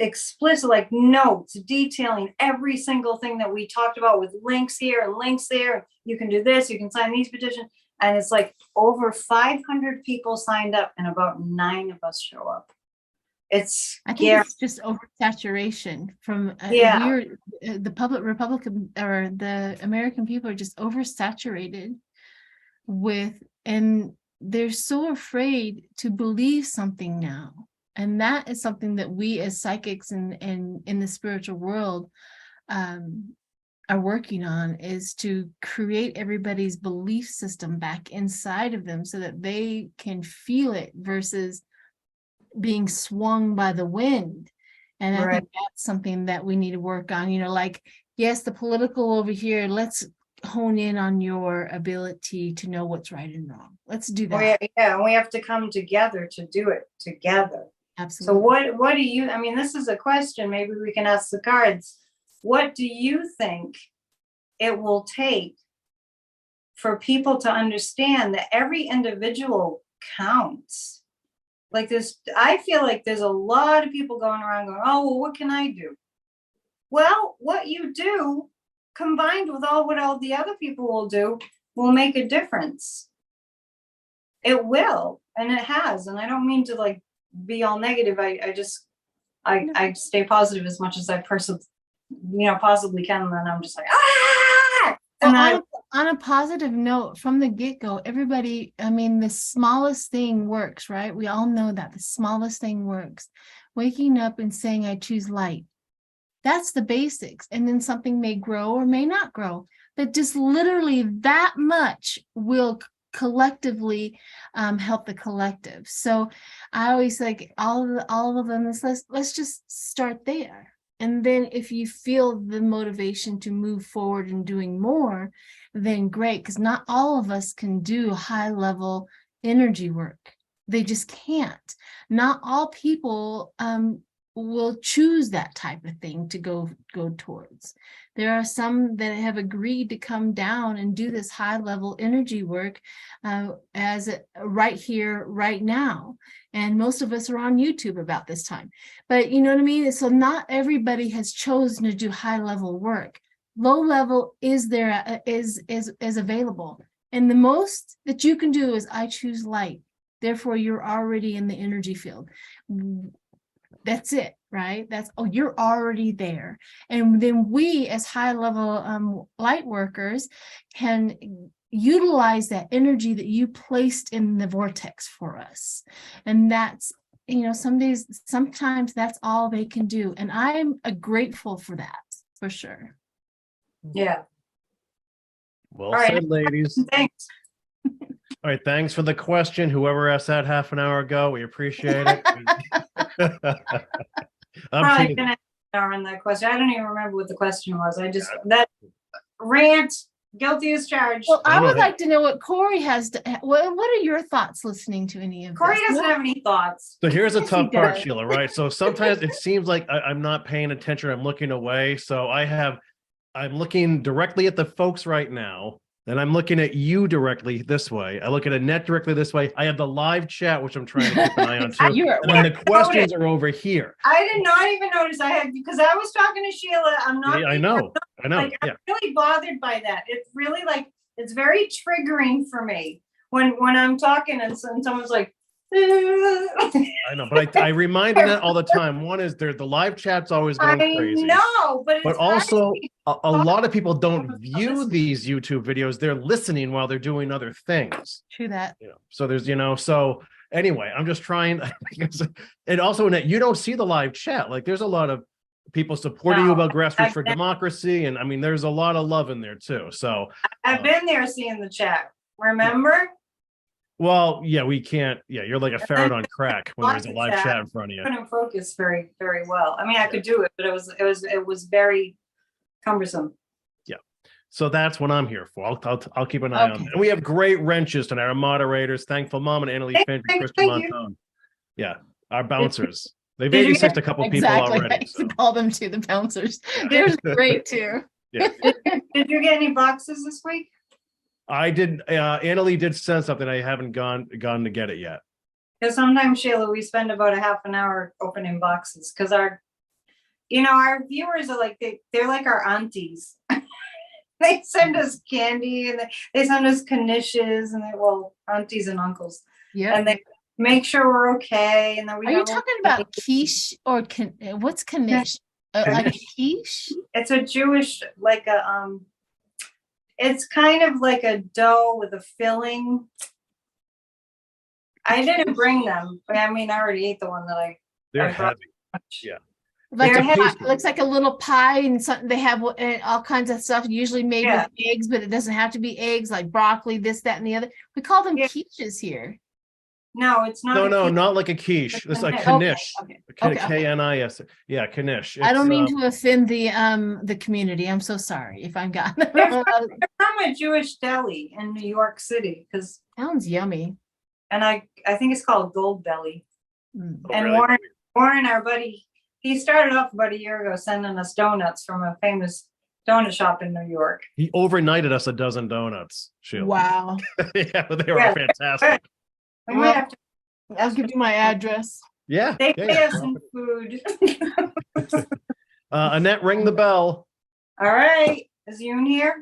explicit like notes detailing every single thing that we talked about, with links here and links there. You can do this, you can sign these petitions. And it's like over 500 people signed up and about 9 of us show up. It's I think it's just oversaturation from Yeah. the public Republican or the American people are just oversaturated with, and they're so afraid to believe something now. And that is something that we as psychics and in the spiritual world are working on, is to create everybody's belief system back inside of them so that they can feel it versus being swung by the wind. And I think that's something that we need to work on, you know, like, yes, the political over here, let's hone in on your ability to know what's right and wrong. Let's do that. Yeah, and we have to come together to do it together. Absolutely. So what do you, I mean, this is a question, maybe we can ask the cards. What do you think it will take for people to understand that every individual counts? Like this, I feel like there's a lot of people going around going, oh, well, what can I do? Well, what you do combined with what all the other people will do will make a difference. It will, and it has. And I don't mean to like be all negative. I stay positive as much as I possibly can, and then I'm just like, ah! And well, on a positive note, from the get-go, everybody, I mean, the smallest thing works, right? We all know that the smallest thing works. Waking up and saying, I choose light. That's the basics. And then something may grow or may not grow, but just literally that much will collectively help the collective. So I always like all of them, let's just start there. And then if you feel the motivation to move forward and doing more, then great, because not all of us can do high level energy work. They just can't. Not all people will choose that type of thing to go towards. There are some that have agreed to come down and do this high level energy work as right here, right now. And most of us are on YouTube about this time. But you know what I mean? So not everybody has chosen to do high level work. Low level is available. And the most that you can do is I choose light. Therefore, you're already in the energy field. That's it, right? You're already there. And then we as high level light workers can utilize that energy that you placed in the vortex for us. And that's, sometimes that's all they can do. And I'm grateful for that, for sure. Yeah. Well said, ladies. Thanks. All right, thanks for the question. Whoever asked that half an hour ago, we appreciate it. Probably gonna on that question. I don't even remember what the question was. That rant, guilty as charged. Well, I would like to know what Kory has to. What are your thoughts listeing to any of Kory this? doesn't have any thoughts. So here's a tough part, Sheila, right? So sometimes it seems like I'm not paying attention. I'm looking away. So I'm looking directly at the folks right now. Then I'm looking at you directly this way. I look at Annette directly this way. I have the live chat, which I'm trying to keep an eye on too. And then the questions are over here. I did not even notice I had, because I was talking to Sheila. I know. Like, I'm really bothered by that. It's really like, it's very triggering for me when I'm talking and someone's like, I know, but I remind Annette all the time. One is the live chat's always going crazy. know, but But it's hard also, to a lot of people don't Listen. view these YouTube videos. They're listening while they're doing other things. True that. So there's, so anyway, I'm just trying. And also, Annette, you don't see the live chat. Like, there's a lot of people supporting you No, about Grassroots I've for been- Democracy. And I mean, there's a lot of love in there too. So, I've been there seeing the chat. Remember? well, yeah, we can't. Yeah, you're like a ferret on crack when there's a live Chat. chat in front of you. Couldn't focus very, very well. I mean, I could do it, but it was very cumbersome. So that's what I'm here for. I'll keep an eye on Okay. that. And we have great wrenches tonight. Our moderators, Thankful Mom and Annalie Finch and Kristen thank you. Montone. Yeah, our bouncers. They've Did you 86 a couple people Exactly. I already. used So. to call them to the bouncers. They're great too. Yeah. Did you get any boxes this week? I did. Annalie did send something. I haven't gone to get it yet. Because sometimes, Sheila, we spend about a half an hour opening boxes because our viewers are like, they're like our aunties. They send us candy and they send us knishes and aunties and uncles. Yeah. And they make sure we're okay. And then we Are you have talking about quiche or what's knish? Like a quiche? it's a Jewish, like it's kind of like a dough with a filling. I didn't bring them. I mean, I already ate the one that They're I brought. heavy. Yeah. Like They're a pie, pastry. looks like a little pie and something. They have all kinds of stuff, usually made Yeah. with eggs, but it doesn't have to be eggs, like broccoli, this, that, and the other. We call them Yeah. quiches here. No, it's not. No, not like a quiche. It's like Okay, knish. Okay. Okay. K-N-I-S. Yeah, knish. I don't mean It's, to offend the community. I'm so sorry if I'm got. They're from a Jewish deli in New York City, Sounds yummy. and I think it's called Gold Belly. Mm. oh, And really? Warren, our buddy, he started off about a year ago sending us donuts from a famous donut shop in New York. He overnighted us a dozen donuts, Sheila. Wow. Yeah, they were Yeah. fantastic. We might have to. I'll give you my address. Yeah. They yeah, pay yeah. us some food. Annette, ring the bell. All right, is Yoon here?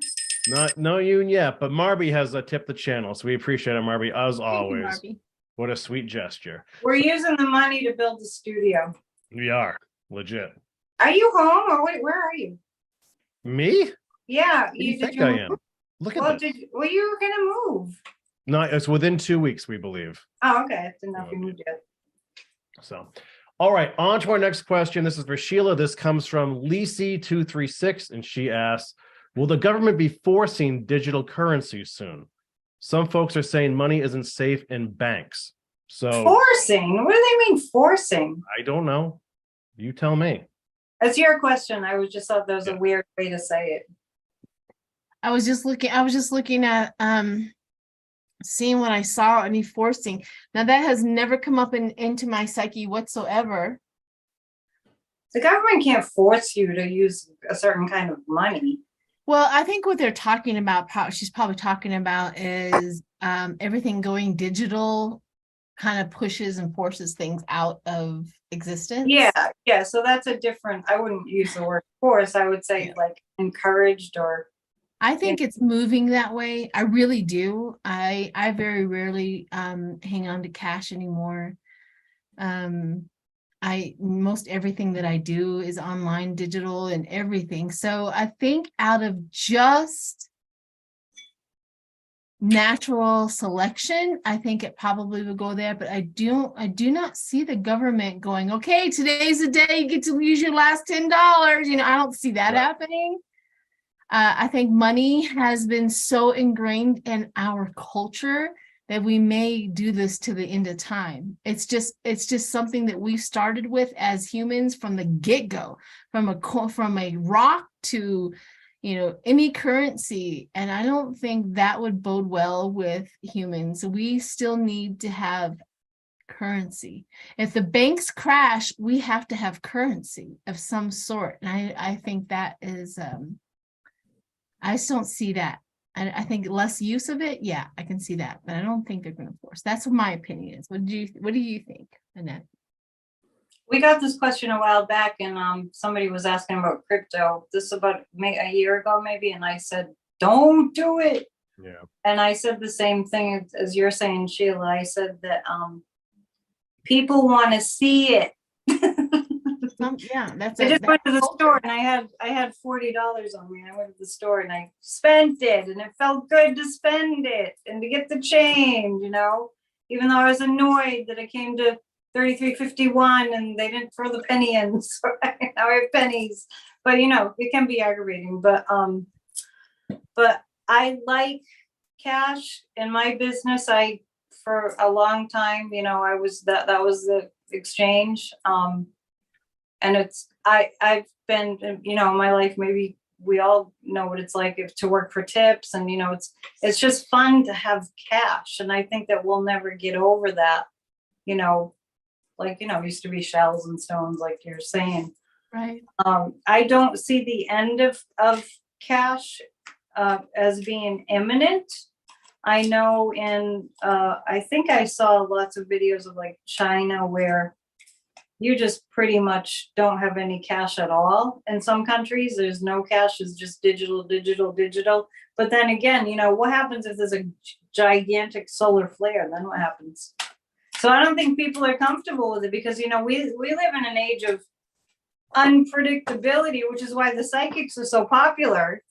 No you yet, but Marby has tipped the channel, so we appreciate it, Marby, as Thank you, always. Barbie. What a sweet gesture. We're using the money to build the studio. We are legit. Are you home or wait? Where are you? Me? Yeah, Who do you think I am? Look at Well, this. you were gonna move? No, it's within 2 weeks, we believe. Oh, okay. I didn't know if you moved yet. So, all right, on to our next question. This is for Sheila. This comes from Lisi236, and she asks, will the government be forcing digital currency soon? Some folks are saying money isn't safe in banks. So Forcing? What do they mean forcing? I don't know. You tell me. That's your question. I was just thought that was Yeah. a weird way to say it. I was just looking at seeing what I saw any forcing. Now that has never come up into my psyche whatsoever. The government can't force you to use a certain kind of money. Well, I think what they're talking about, she's probably talking about is everything going digital kind of pushes and forces things out of existence. Yeah. So that's a different, I wouldn't use the word force. I would say like encouraged or. I think it's moving that way. I really do. I very rarely hang on to cash anymore. Most everything that I do is online, digital, and everything. So I think out of just natural selection, I think it probably would go there, but I do not see the government going, okay, today's the day you get to use your last $10. I don't see that happening. I think money has been so ingrained in our culture that we may do this to the end of time. It's just something that we've started with as humans from the get-go, from a rock to any currency. And I don't think that would bode well with humans. We still need to have currency. If the banks crash, we have to have currency of some sort. And I think that is I just don't see that. I think less use of it, yeah, I can see that, but I don't think they're going to force. That's what my opinion is. What do you think, Annette? We got this question a while back, and somebody was asking about crypto. This about a year ago, maybe, and I said, "Don't do it." Yeah. And I said the same thing as you're saying, Sheila. I said that people want to see it. Yeah, that's I just went to the culture. store and I had $40 on me. I went to the store and I spent it, and it felt good to spend it and to get the change, you know, even though I was annoyed that it came to 33.51 and they didn't throw the penny in. So now I have pennies, but you know, it can be aggravating, but I like cash in my business. For a long time, you know, I was that was the exchange. And I've been, you know, in my life, maybe we all know what it's like to work for tips, and, you know, it's just fun to have cash. And I think that we'll never get over that, you know, like, you know, used to be shells and stones, like you're saying. Right. I don't see the end of cash as being imminent. I know I think I saw lots of videos of like China where you just pretty much don't have any cash at all. In some countries, there's no cash, it's just digital, digital, digital. But then again, you know, what happens if there's a gigantic solar flare? Then what happens? So I don't think people are comfortable with it because, you know, we live in an age of unpredictability, which is why the psychics are so popular,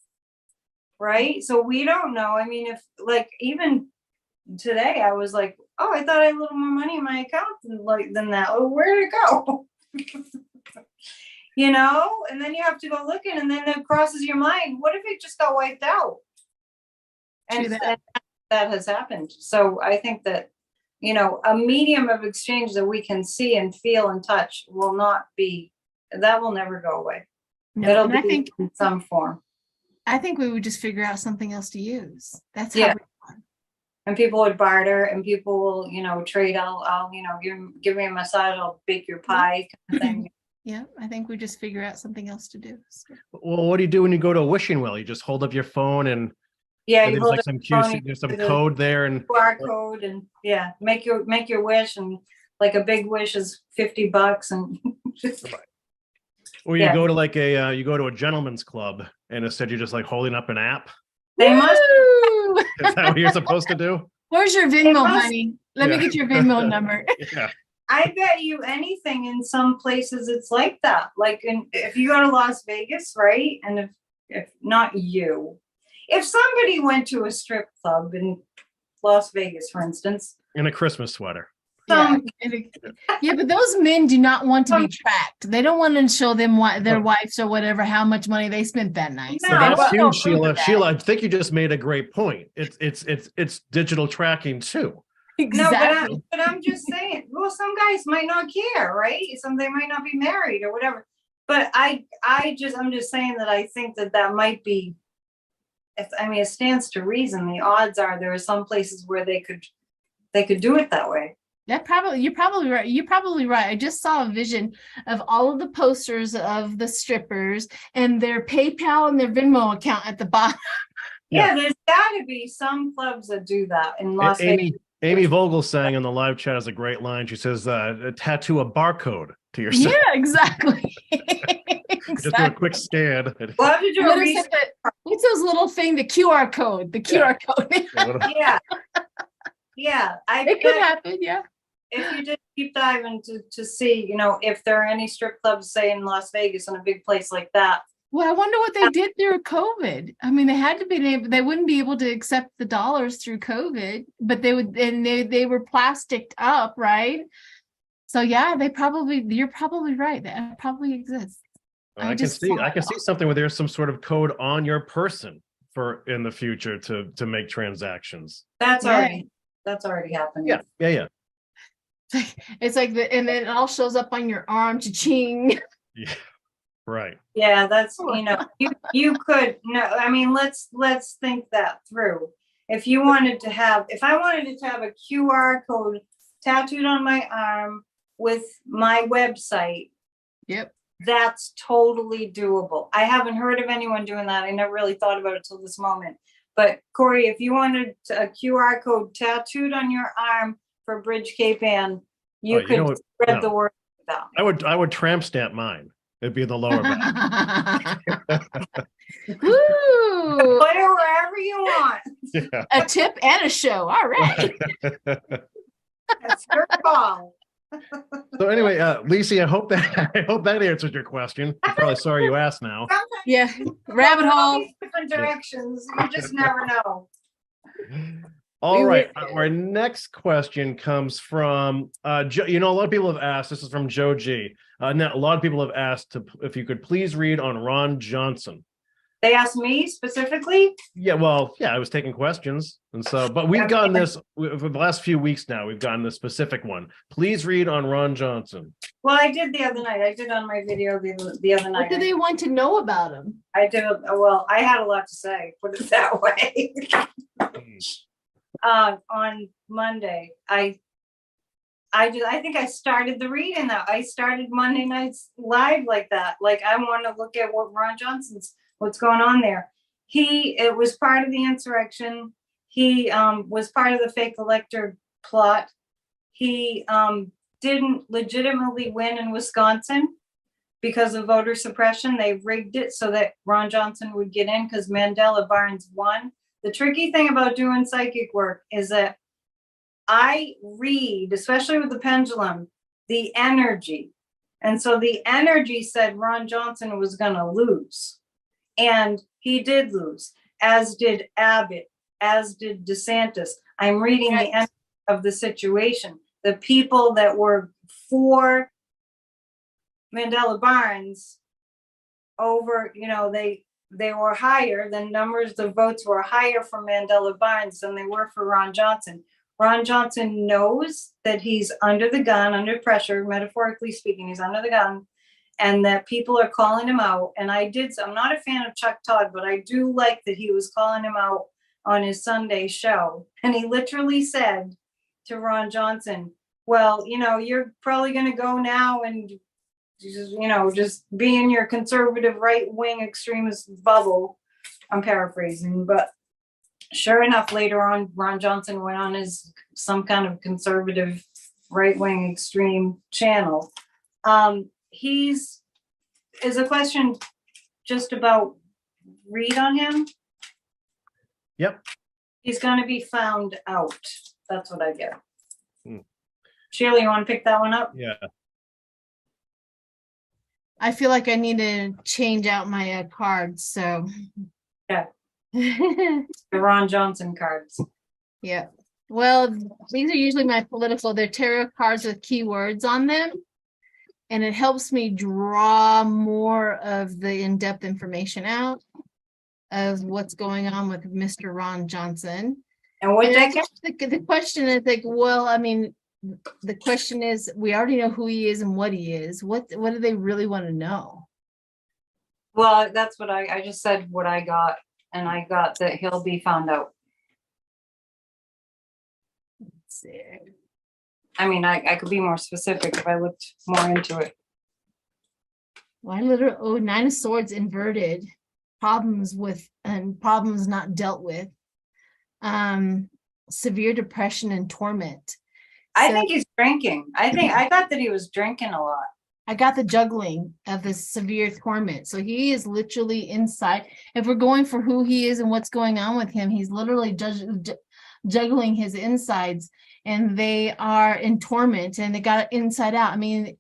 right? So we don't know. I mean, if like even today I was like, oh, I thought I had a little more money in my account than that. Oh, where'd it go? You know, and then you have to go looking, and then it crosses your mind, what if it just got wiped out? And that has happened. So I think that, you know, a medium of exchange that we can see and feel and touch will never go away. No, It'll and be I think in some form. I think we would just figure out something else to use. That's how Yeah. And people would barter, and people will, you know, trade. I'll, you know, give me a massage. I'll bake your pie, kind of thing. Yeah, I think we just figure out something else to do. So. Well, what do you do when you go to a wishing well? You just hold up your phone and Yeah, there's you hold like it some phone, QC, there's some code there, and QR code, and yeah, make your wish, and like a big wish is $50, and just, or you go to like you go to a gentleman's club, and instead you're just like holding up an app. they must. Is that what you're supposed to do? Where's your Venmo, honey? Let me get your Venmo number. Yeah. I bet you anything in some places it's like that. Like if you go to Las Vegas, right? And if not you, if somebody went to a strip club in Las Vegas, for instance, In a Christmas sweater. Yeah, but those men do not want to be tracked. They don't want to show them their wives or whatever how much money they spent that night. No, So that's but- huge, Sheila. Sheila, I think you just made a great point. It's digital tracking too. Exactly. No, but I'm just saying. Well, some guys might not care, right? They might not be married or whatever. But I'm just saying that I think that might be. It stands to reason. The odds are there are some places where they could do it that way. You're probably right. You're probably right. I just saw a vision of all of the posters of the strippers and their PayPal and their Venmo account at the bottom. Yeah, there's got to be some clubs that do that in Las Vegas. Amy Vogel saying in the live chat is a great line. She says, tattoo a barcode to yourself. Yeah, exactly. Just do a quick scan. We'll have to do a research. What's those little thing? The QR code. The QR code. Yeah. Yeah. It could happen. Yeah. If you did deep dive into to see, you know, if there are any strip clubs, say in Las Vegas, in a big place like that. Well, I wonder what they did through COVID. I mean, they had to be able, they wouldn't be able to accept the dollars through COVID, but they would, and they were plasticked up, right? So yeah, you're probably right. That probably exists. I can see something where there's some sort of code on your person for in the future to make transactions. That's already happening. Yeah. It's like and then it all shows up on your arm, cha-ching. Yeah. Right. Yeah, that's, you know, you could, no, I mean, let's think that through. If I wanted to have a QR code tattooed on my arm with my website. Yep. That's totally doable. I haven't heard of anyone doing that. I never really thought about it till this moment. But Kory, if you wanted a QR code tattooed on your arm for Bridge Cape Ann, you could spread the word about it. I would tramp stamp mine. It'd be in the lower back. Woo! Put it wherever you want. Yeah. A tip and a show. All right. That's your call. So anyway, Lisa, I hope that answers your question. I'm probably sorry you asked now. Sometimes Yeah, you rabbit go in all hole. these different directions. You just never know. All We right. were- Our next question comes from a lot of people have asked. This is from Joe G. Now, a lot of people have asked if you could please read on Ron Johnson. They asked me specifically. Yeah, well, yeah, I was taking questions. And so, but we've gotten this for the last few weeks now. We've gotten this specific one. Please read on Ron Johnson. Well, I did the other night. I did on my video the other night. What do they want to know about him? I did. Well, I had a lot to say, put it that way. On Monday, I think I started the reading that I started Monday nights live like that. Like I want to look at what's going on there. It was part of the insurrection. He was part of the fake elector plot. He didn't legitimately win in Wisconsin because of voter suppression. They rigged it so that Ron Johnson would get in because Mandela Barnes won. The tricky thing about doing psychic work is that I read, especially with the pendulum, the energy. And so the energy said Ron Johnson was going to lose. And he did lose, as did Abbott, as did DeSantis. I'm reading the energy of the situation. The people that were for Mandela Barnes over, they were higher, the numbers, the votes were higher for Mandela Barnes than they were for Ron Johnson. Ron Johnson knows that he's under the gun, under pressure, metaphorically speaking, he's under the gun, and that people are calling him out. And I'm not a fan of Chuck Todd, but I do like that he was calling him out on his Sunday show. And he literally said to Ron Johnson, well, you're probably going to go now and just be in your conservative right-wing extremist bubble. I'm paraphrasing, but sure enough, later on, Ron Johnson went on some kind of conservative right-wing extreme channel. Is a question just about read on him? Yep. He's going to be found out. That's what I get. Sheila, you want to pick that one up? Yeah. I feel like I need to change out my cards. So, Yeah. yeah. The Ron Johnson cards. Well, these are usually my political. They're tarot cards with keywords on them. And it helps me draw more of the in-depth information out of what's going on with Mr. Ron Johnson. And what And they I guess the question is like, well, I mean, the question is, we already know who he is and what he is. What do they really want to know? Well, that's what I just said what I got, and I got that he'll be found out. Let's see. I mean, I could be more specific if I looked more into it. Well, I literally, 9 of Swords inverted, problems not dealt with, severe depression and torment. I So- think he's drinking. I got that he was drinking a lot. I got the juggling of the severe torment. So he is literally inside. If we're going for who he is and what's going on with him, he's literally juggling his insides, and they are in torment, and they got it inside out. I mean,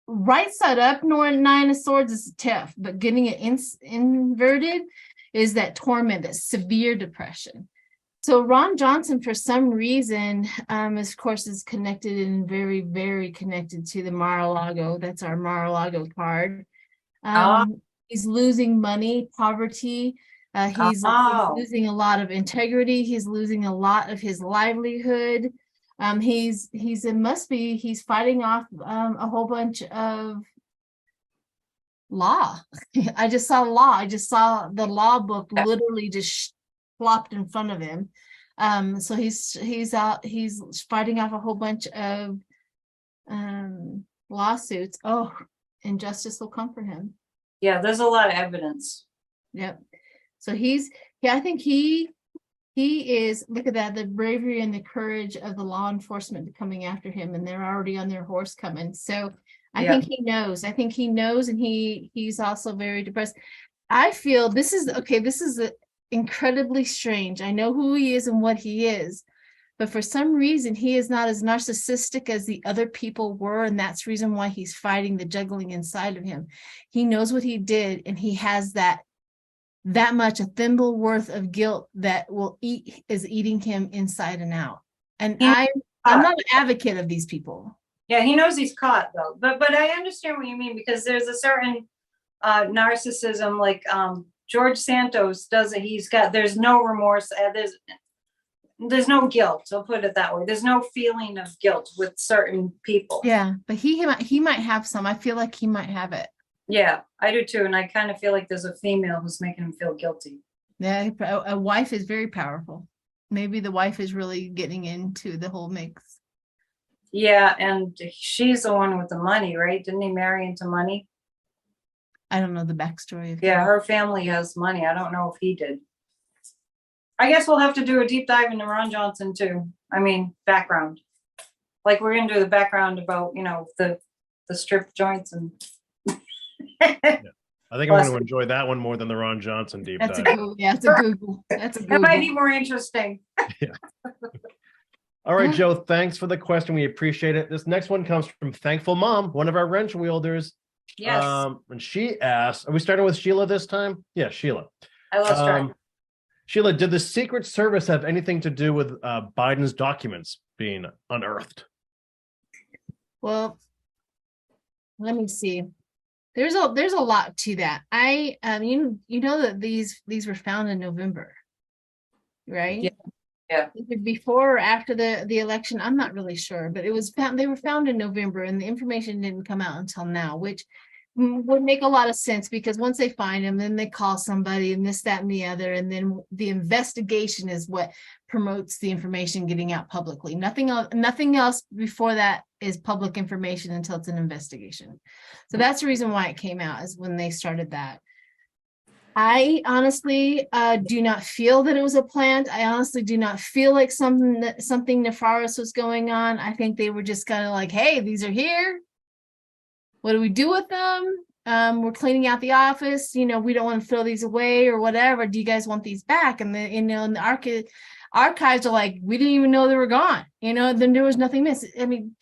right side up, 9 of Swords is tough, but getting it inverted is that torment, that severe depression. So Ron Johnson, for some reason, of course, is connected and very, very connected to the Mar-a-Lago. That's our Mar-a-Lago card. He's losing money, poverty. He's losing a lot of integrity. He's losing a lot of his livelihood. He's fighting off a whole bunch of law. I just saw law. I just saw the law book literally just flopped in front of him. So he's fighting off a whole bunch of lawsuits. Oh, and justice will come for him. Yeah, there's a lot of evidence. Yep. So I think he is, look at that, the bravery and the courage of the law enforcement coming after him, and they're already on their horse coming. So I think he knows. And he's also very depressed. I feel this is incredibly strange. I know who he is and what he is, But for some reason, he is not as narcissistic as the other people were. And that's the reason why he's fighting the juggling inside of him. He knows what he did, and he has that much, a thimble worth of guilt that is eating him inside and out. And I'm not an advocate of these people. Yeah, he knows he's caught though. But I understand what you mean, because there's a certain narcissism, like George Santos does it. There's no remorse. There's no guilt. I'll put it that way. There's no feeling of guilt with certain people. Yeah, but he might have some. I feel like he might have it. Yeah, I do too. And I kind of feel like there's a female who's making him feel guilty. Yeah, a wife is very powerful. Maybe the wife is really getting into the whole mix. Yeah, and she's the one with the money, right? Didn't he marry into money? I don't know the backstory of Yeah, her family has money. I don't know if he did. I guess we'll have to do a deep dive into Ron Johnson too. I mean, background. Like we're gonna do the background about, the strip joints and I think I'm going to enjoy that one more than the Ron Johnson deep That's dive. a Google. Yeah, it's a Google. That's a Google. That might be more interesting. All right, Joe, thanks for the question. We appreciate it. This next one comes from Thankful Mom, one of our wrench wielders. Yes. And she asked, are we starting with Sheila this time? Yeah, Sheila. I lost track. Sheila, did the Secret Service have anything to do with Biden's documents being unearthed? Well, let me see. There's a lot to that. You know that these were found in November, right? Yeah. Either before or after the election, I'm not really sure, but it was found. They were found in November, and the information didn't come out until now, which would make a lot of sense, because once they find them, then they call somebody and this, that, and the other, and then the investigation is what promotes the information getting out publicly. Nothing else before that is public information until it's an investigation. So that's the reason why it came out, is when they started that. I honestly do not feel that it was a plant. I honestly do not feel like something nefarious was going on. I think they were just kind of like, hey, these are here. What do we do with them? We're cleaning out the office. We don't want to throw these away or whatever. Do you guys want these back? And the archives are like, we didn't even know they were gone. Then there was nothing missing. I mean,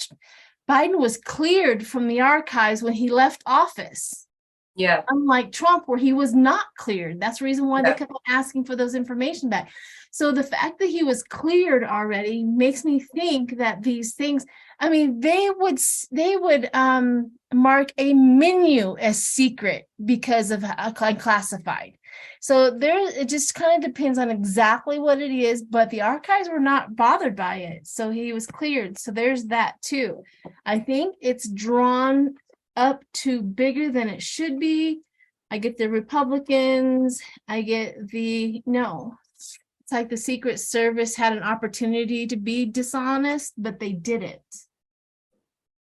Biden was cleared from the archives when he left office. Yeah. Unlike Trump, where he was not cleared. That's the reason why they kept asking for those information back. So the fact that he was cleared already makes me think that these things, I mean, they would mark a menu as secret because of classified. So it just kind of depends on exactly what it is, but the archives were not bothered by it. So he was cleared. So there's that too. I think it's drawn up to bigger than it should be. I get the Republicans. I get no. It's like the Secret Service had an opportunity to be dishonest, but they didn't.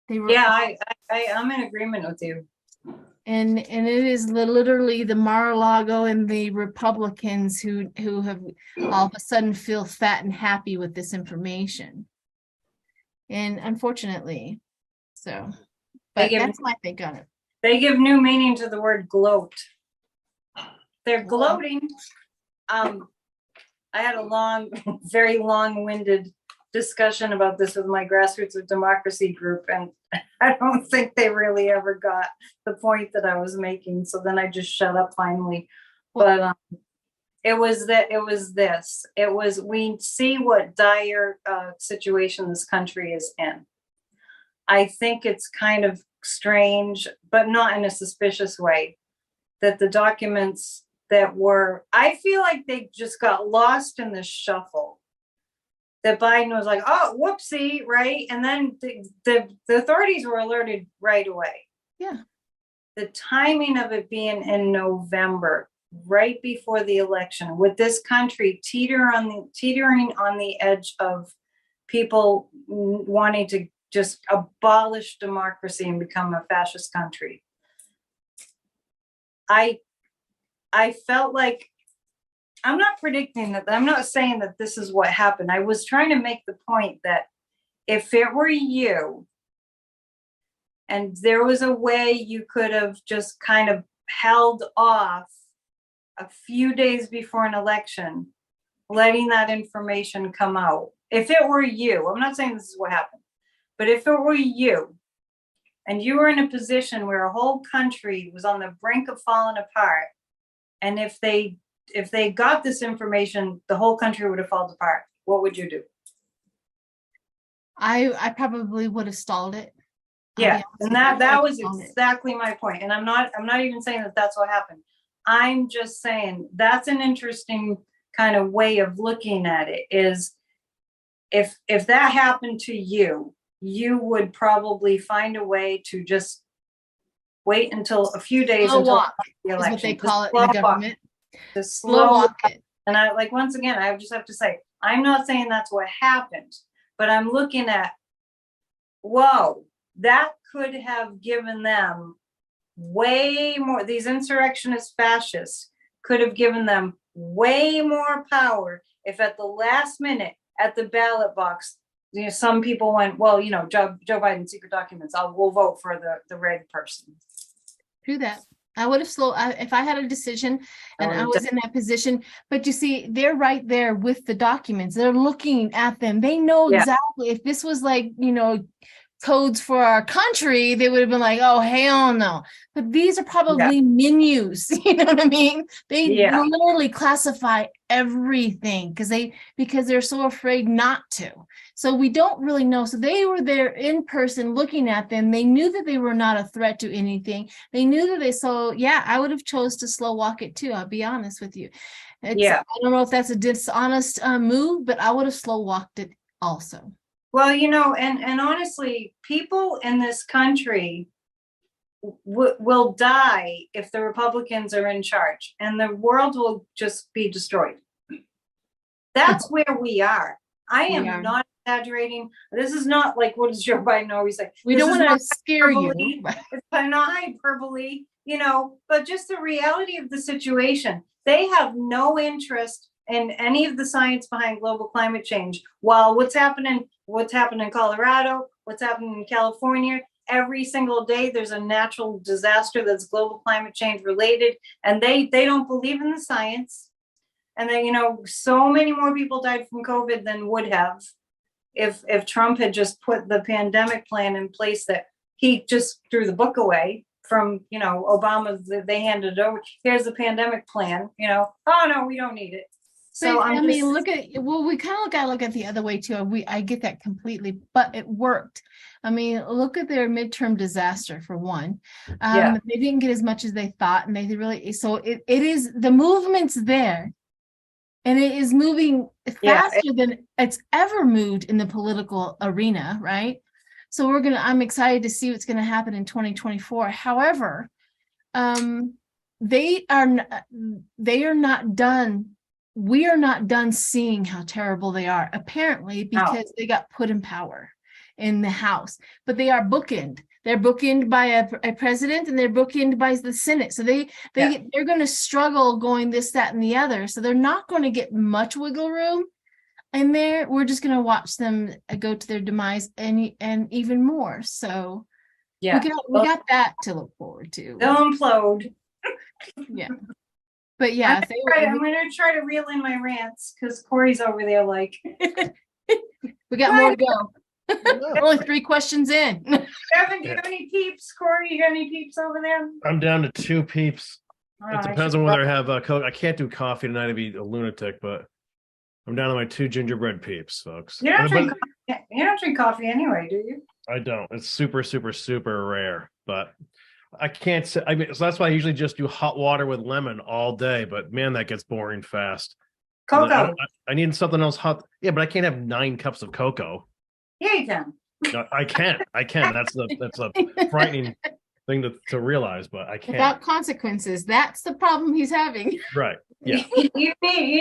They were. Yeah, I'm in agreement with you. And it is literally the Mar-a-Lago and the Republicans who have all of a sudden feel fat and happy with this information. And unfortunately, so. But that's my take on it. They give new meaning to the word gloat. They're gloating. I had a very long-winded discussion about this with my Grassroots of Democracy group, and I don't think they really ever got the point that I was making. So then I just shut up finally. But we see what dire situation this country is in. I think it's kind of strange, but not in a suspicious way, that the documents I feel like they just got lost in the shuffle. That Biden was like, oh, whoopsie, right? And then the authorities were alerted right away. Yeah. The timing of it being in November, right before the election, with this country teetering on the edge of people wanting to just abolish democracy and become a fascist country. I felt like, I'm not predicting that, I'm not saying that this is what happened. I was trying to make the point that if it were you, and there was a way you could have just kind of held off a few days before an election, letting that information come out, if it were you, I'm not saying this is what happened, but if it were you and you were in a position where a whole country was on the brink of falling apart, and if they got this information, the whole country would have fallen apart, what would you do? I probably would have stalled it. Yeah, and that was exactly my point. And I'm not even saying that that's what happened. I'm just saying that's an interesting kind of way of looking at it, is if that happened to you, you would probably find a way to just wait until a few days Slow until walk the is election. what they Just call it in slow the walk. government. Just Slow walk it. And I like, once again, I just have to say, I'm not saying that's what happened, but I'm looking at, whoa, that could have given them way more. These insurrectionist fascists could have given them way more power if at the last minute at the ballot box, you know, some people went, well, you know, Joe Biden's secret documents, we'll vote for the red person. True that. I would have if I had a decision and I was in that position, but you see, they're right there with the documents. They're looking at them. They know exactly. If this was like, you know, codes for our country, they would have been like, oh, hell no. But these are probably menus. You know what I mean? They literally classify everything because they're so afraid not to. So we don't really know. So they were there in person looking at them. They knew that they were not a threat to anything. They knew that I would have chose to slow walk it too. I'll be honest with you. I don't know if that's a dishonest move, but I would have slow walked it also. Well, you know, and honestly, people in this country will die if the Republicans are in charge, and the world will just be destroyed. That's where we are. I am not exaggerating. This is not like, what does Joe Biden always say? We don't want to scare you. It's not hyperbole, you know, but just the reality of the situation. They have no interest in any of the science behind global climate change. While what's happening in Colorado, what's happening in California, every single day there's a natural disaster that's global climate change related, and they don't believe in the science. And then, you know, so many more people died from COVID than would have if Trump had just put the pandemic plan in place that he just threw the book away from, you know, Obama. They handed it over. Here's the pandemic plan, you know, oh no, we don't need it. So I mean, we kind of got to look at the other way too. I get that completely, but it worked. I mean, look at their midterm disaster for one. They didn't get as much as they thought, and they really, so it is, the movement's there, and it is moving faster than it's ever moved in the political arena, right? So I'm excited to see what's going to happen in 2024. However, they are not done. We are not done seeing how terrible they are, apparently, because they got put in power in the House. But they are bookended. They're bookended by a president, and they're bookended by the Senate. So they're going to struggle going this, that, and the other. So they're not going to get much wiggle room. And we're just going to watch them go to their demise and even more. So we got that to look forward to. They'll implode. Yeah. But yeah, I'm going to try to reel in my rants because Kory's over there like. We got more to go. We're only 3 questions in. Kevin, do you have any peeps? Kory, you got any peeps over there? I'm down to 2 peeps. It depends on whether I have Coke. I can't do coffee tonight to be a lunatic, but I'm down to my 2 gingerbread peeps, folks. You don't drink coffee anyway, do you? I don't. It's super, super, super rare, but I can't say. I mean, so that's why I usually just do hot water with lemon all day. But man, that gets boring fast. Cocoa. I need something else hot. Yeah, but I can't have 9 cups of cocoa. Yeah, you can. No, I can. That's a frightening thing to realize, but I can't. Without consequences. That's the problem he's having. Right. Yeah. you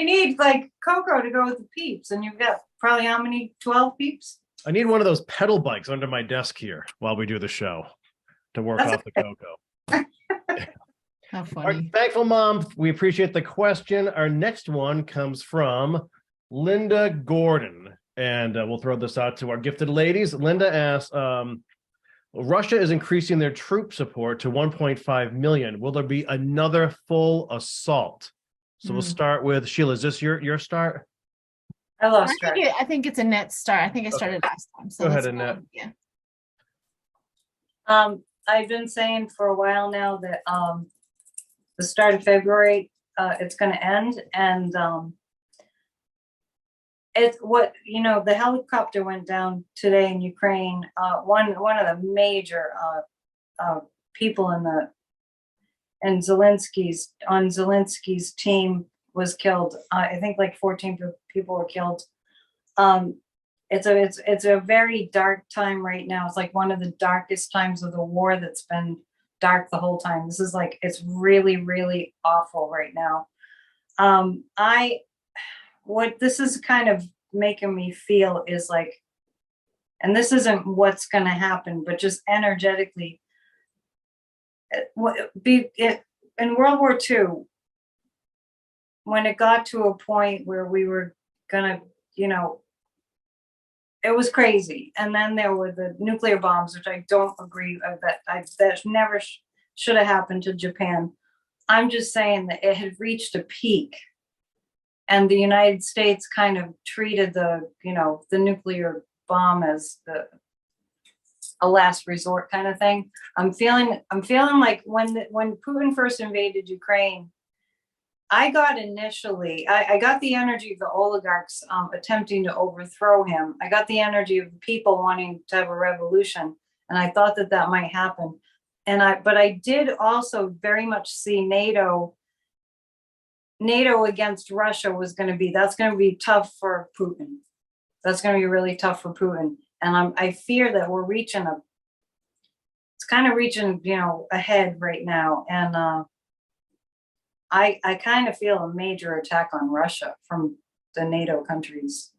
need like cocoa to go with the peeps, and you've got probably how many? 12 peeps? I need one of those pedal bikes under my desk here while we do the show to work off the cocoa. How funny. Our thankful mom, we appreciate the question. Our next one comes from Linda Gordon, and we'll throw this out to our gifted ladies. Linda asks, Russia is increasing their troop support to 1.5 million. Will there be another full assault? So we'll start with Sheila. Is this your start? I lost track. I think it's Annette's start. I think I started last time. So Go ahead, let's Annette. Yeah. I've been saying for a while now that the start of February, it's going to end, and it's what, the helicopter went down today in Ukraine. One of the major people in Zelensky's team was killed. I think like 14 people were killed. It's a very dark time right now. It's like one of the darkest times of the war that's been dark the whole time. This is like, it's really, really awful right now. What this is kind of making me feel is like, and this isn't what's going to happen, but just energetically, in World War II, when it got to a point where we were gonna, it was crazy. And then there were the nuclear bombs, which I don't agree with, that never should have happened to Japan. I'm just saying that it had reached a peak, and the United States kind of treated the nuclear bomb as a last resort kind of thing. I'm feeling like when Putin first invaded Ukraine, I got the energy of the oligarchs attempting to overthrow him. I got the energy of the people wanting to have a revolution, and I thought that might happen. But I did also very much see NATO against Russia that's going to be tough for Putin. That's going to be really tough for Putin. And I fear that we're reaching ahead right now. And I kind of feel a major attack on Russia from the NATO countries,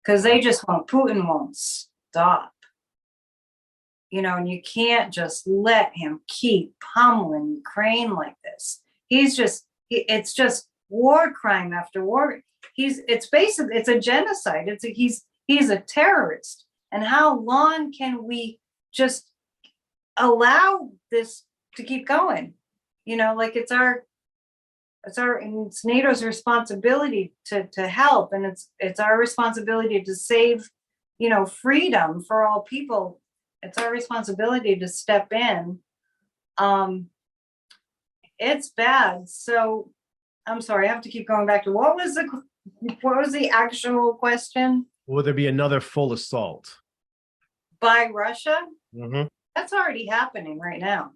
because Putin won't stop. And you can't just let him keep pummeling Ukraine like this. It's just war crime after war. It's a genocide. He's a terrorist. And how long can we just allow this to keep going? Like it's NATO's responsibility to help, and it's our responsibility to save, freedom for all people. It's our responsibility to step in. It's bad. So I'm sorry, I have to keep going back to what was the actual question? Will there be another full assault By Russia? Mm-hmm. That's already happening right now.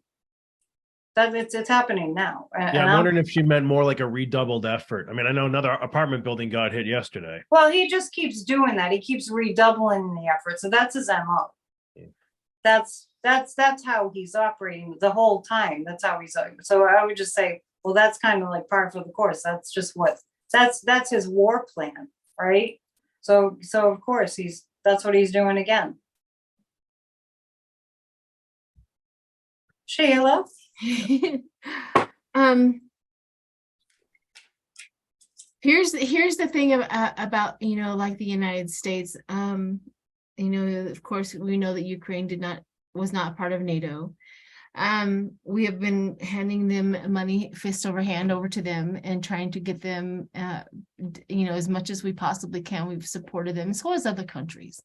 It's happening now. Yeah, I'm wondering if she meant more like a redoubled effort. I mean, I know another apartment building got hit yesterday. Well, he just keeps doing that. He keeps redoubling the effort. So that's his MO. That's how he's operating the whole time. That's how he's. So I would just say, well, that's kind of like par for the course. That's just that's his war plan, right? So of course that's what he's doing again. Sheila. Here's the thing about like the United States. Of course, we know that Ukraine was not part of NATO. We have been handing them money fist over hand over to them and trying to get them, as much as we possibly can. We've supported them, so as other countries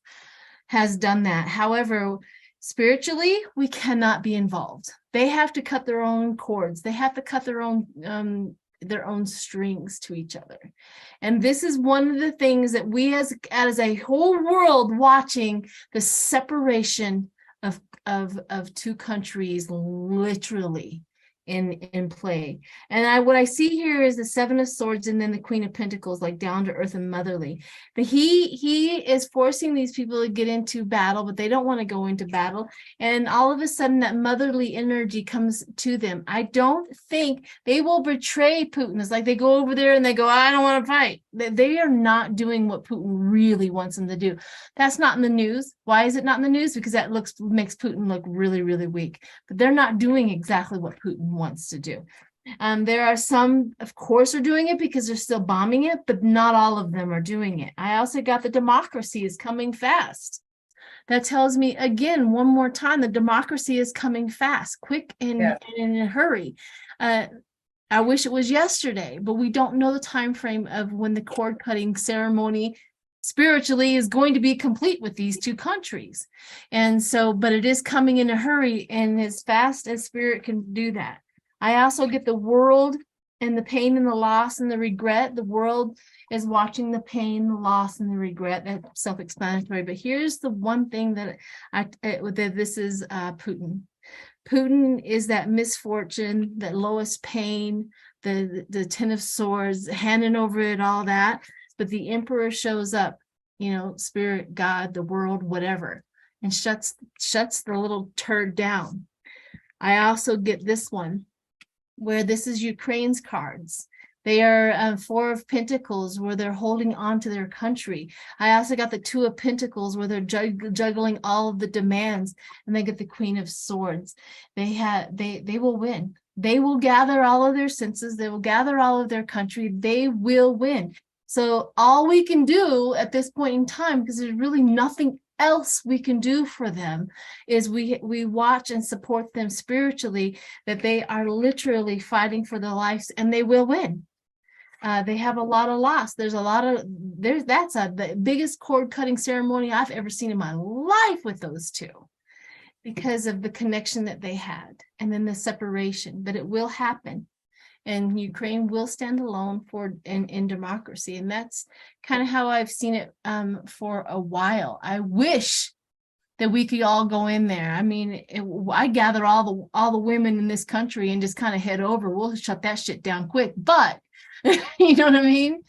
has done that. However, spiritually, we cannot be involved. They have to cut their own cords. They have to cut their own strings to each other. And this is one of the things that we as a whole world watching the separation of two countries literally in play. And what I see here is the Seven of Swords and then the Queen of Pentacles, like down to earth and motherly. But he is forcing these people to get into battle, but they don't want to go into battle. And all of a sudden that motherly energy comes to them. I don't think they will betray Putin. It's like they go over there and they go, I don't want to fight. They are not doing what Putin really wants them to do. That's not in the news. Why is it not in the news? Because that makes Putin look really, really weak. But they're not doing exactly what Putin wants to do. There are some, of course, are doing it because they're still bombing it, but not all of them are doing it. I also got the democracy is coming fast. That tells me, again, one more time, the democracy is coming fast, quick, and in a hurry. I wish it was yesterday, but we don't know the time frame of when the cord cutting ceremony spiritually is going to be complete with these two countries. And so, but it is coming in a hurry, and as fast as spirit can do that. I also get the world and the pain and the loss and the regret. The world is watching the pain, the loss, and the regret. That's self-explanatory. But here's the one thing that this is Putin. Putin is that misfortune, that lowest pain, the Ten of Swords, handing over it, all that. But the Emperor shows up, spirit, God, the world, whatever, and shuts the little turd down. I also get this one, where this is Ukraine's cards. They are Four of Pentacles, where they're holding on to their country. I also got the Two of Pentacles, where they're juggling all of the demands, and they get the Queen of Swords. They will win. They will gather all of their senses. They will gather all of their country. They will win. So all we can do at this point in time, because there's really nothing else we can do for them, is we watch and support them spiritually, that they are literally fighting for their lives, and they will win. They have a lot of loss. That's the biggest cord cutting ceremony I've ever seen in my life with those two, because of the connection that they had, and then the separation. But it will happen, and Ukraine will stand alone in democracy. And that's kind of how I've seen it for a while. I wish that we could all go in there. I mean, I gather all the women in this country and just kind of head over. We'll shut that shit down quick. But you know what I mean?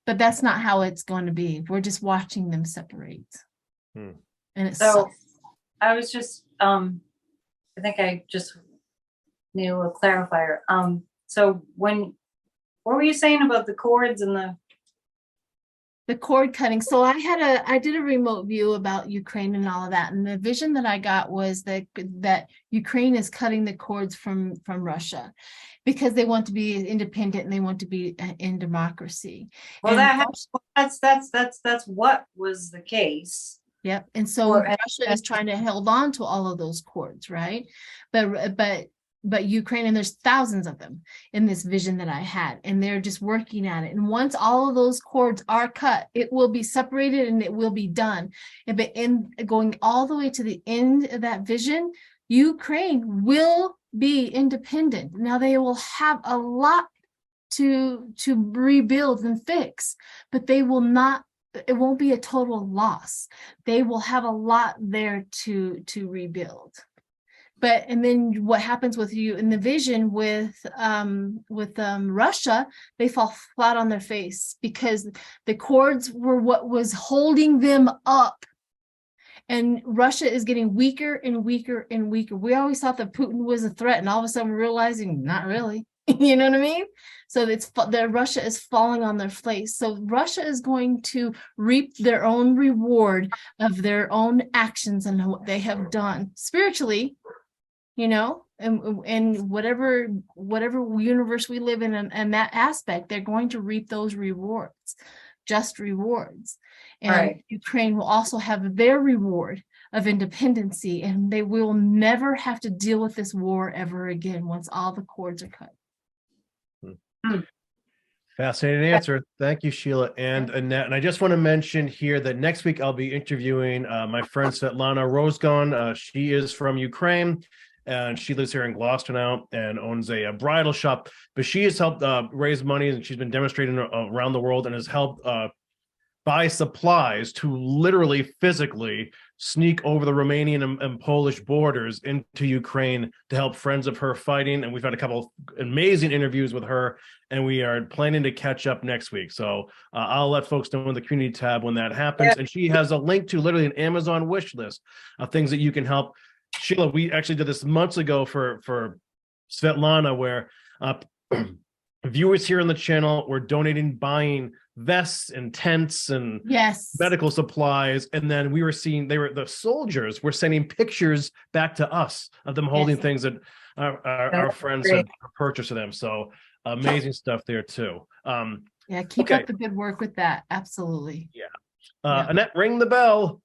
But that's not how it's going to be. We're just watching them separate. And it's so I was just I think I just need a little clarifier. So what were you saying about the cords and the cord cutting? So I did a remote view about Ukraine and all of that, and the vision that I got was that Ukraine is cutting the cords from Russia, because they want to be independent and they want to be in democracy. Well, and that's what was the case. Yep. And so Russia is trying to hold on to all of those cords, right? But Ukraine, and there's thousands of them in this vision that I had, and they're just working at it. And once all of those cords are cut, it will be separated and it will be done. But going all the way to the end of that vision, Ukraine will be independent. Now they will have a lot to rebuild and fix, but they will not. It won't be a total loss. They will have a lot there to rebuild. And then what happens with you in the vision with Russia, they fall flat on their face, because the cords were what was holding them up. And Russia is getting weaker and weaker and weaker. We always thought that Putin was a threat, and all of a sudden we're realizing not really. You know what I mean? So Russia is falling on their face. So Russia is going to reap their own reward of their own actions and what they have done spiritually, and whatever universe we live in, and that aspect, they're going to reap those rewards, just rewards. And right. Ukraine will also have their reward of independency, and they will never have to deal with this war ever again once all the cords are cut. Fascinating answer. Thank you, Sheila and Annette. And I just want to mention here that next week I'll be interviewing my friend Svetlana Rozgon. She is from Ukraine, and she lives here in Gloucester now and owns a bridal shop. But she has helped raise money, and she's been demonstrating around the world, and has helped buy supplies to literally physically sneak over the Romanian and Polish borders into Ukraine to help friends of her fighting. And we've had a couple of amazing interviews with her, and we are planning to catch up next week. So I'll let folks know in the community tab when that happens. Yeah. And she has a link to literally an Amazon wish list of things that you can help. Sheila, we actually did this months ago for Svetlana, where viewers here on the channel were donating, buying vests and tents and medical supplies, and then we were seeing the soldiers were sending pictures back to us of them holding things that our friends had purchased to them. So amazing stuff there too. Keep up the good work with that. Absolutely. Annette, ring the bell.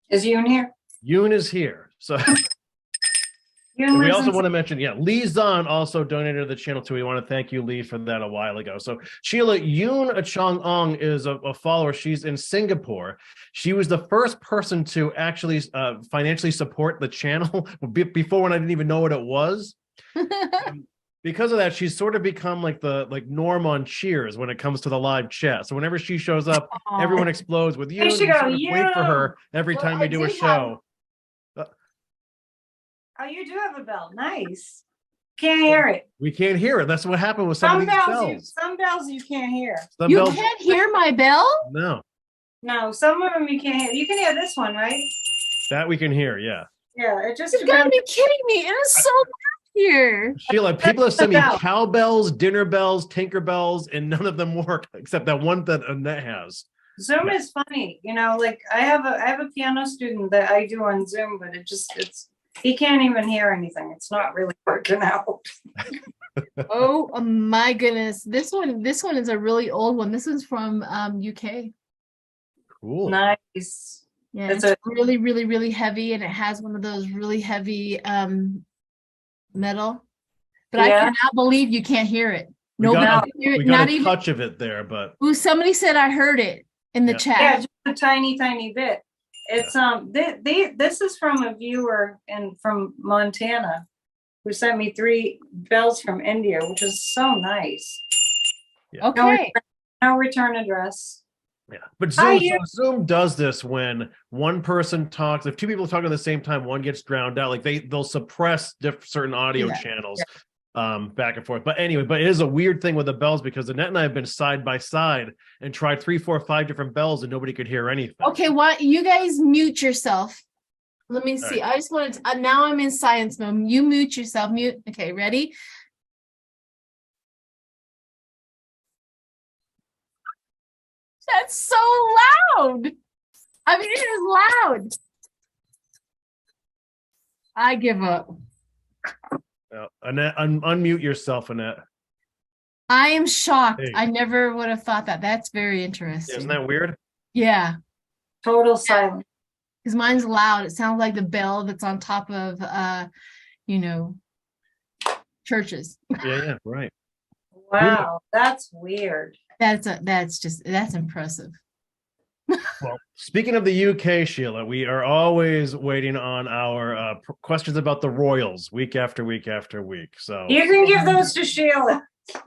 Is Yoon here? Yoon is here. So And we lives also in- want to mention, Lee Zahn also donated to the channel too. We want to thank you, Lee, for that a while ago. So Sheila Yoon Chong Ong is a follower. She's in Singapore. She was the first person to actually financially support the channel before, when I didn't even know what it was. And because of that, she's sort of become like Norm on Cheers when it comes to the live chat. So whenever she shows up, everyone explodes with you. There she We sort go, of wait for her every Well, time I we do a did show. Oh, you do have a bell. Nice. Can't hear it. We can't hear it. That's what happened with some of these bells. Some bells you can't hear. Some You bells, can't hear my bell? no, No, some of them you can't hear. You can hear this one, right? that we can hear. Yeah, Yeah, it just You've got to depends. be kidding me. It is so loud here. Sheila, people have sent me Bell. cowbells, dinner bells, tinker bells, and none of them work except that one that Annette has. Zoom is funny, like I have a piano student that I do on Zoom, but he can't even hear anything. It's not really working out. Oh my goodness. This one is a really old one. This is from UK. Cool. Nice. Yeah, It's it's a- really, really, really heavy, and it has one of those really heavy metal. But I Yeah. cannot believe you can't hear it. We Nobody got, can hear we it. got Not a even. touch of it there, but Ooh, somebody said I heard it in the Yeah. chat. Yeah, just a tiny bit. It's this is from a viewer from Montana who sent me 3 bells from India, which is so nice. Okay. No return address. yeah. But Hi, Zoom, you. so Zoom does this when one person talks. If 2 people talk at the same time, one gets drowned out. Like they'll suppress certain audio Yeah. channels back and forth. But anyway, but it is a weird thing with the bells because Annette and I have been side by side and tried 3, 4, 5 different bells and nobody could hear anything. Okay, why you guys mute yourself? Let me see. right. I just wanted to, now I'm in science mode. You mute yourself. Mute. Okay, ready? That's so loud. I mean, it is loud. I give up. Annette, unmute yourself, Annette. I am shocked. Hey. I never would have thought that. That's very interesting. Isn't that weird? Yeah, Total silence. because mine's loud. It sounds like the bell that's on top of, churches. Yeah, right. Wow, that's weird. That's impressive. Well, speaking of the UK, Sheila, we are always waiting on our questions about the Royals week after week after week. So, You can give those to Sheila.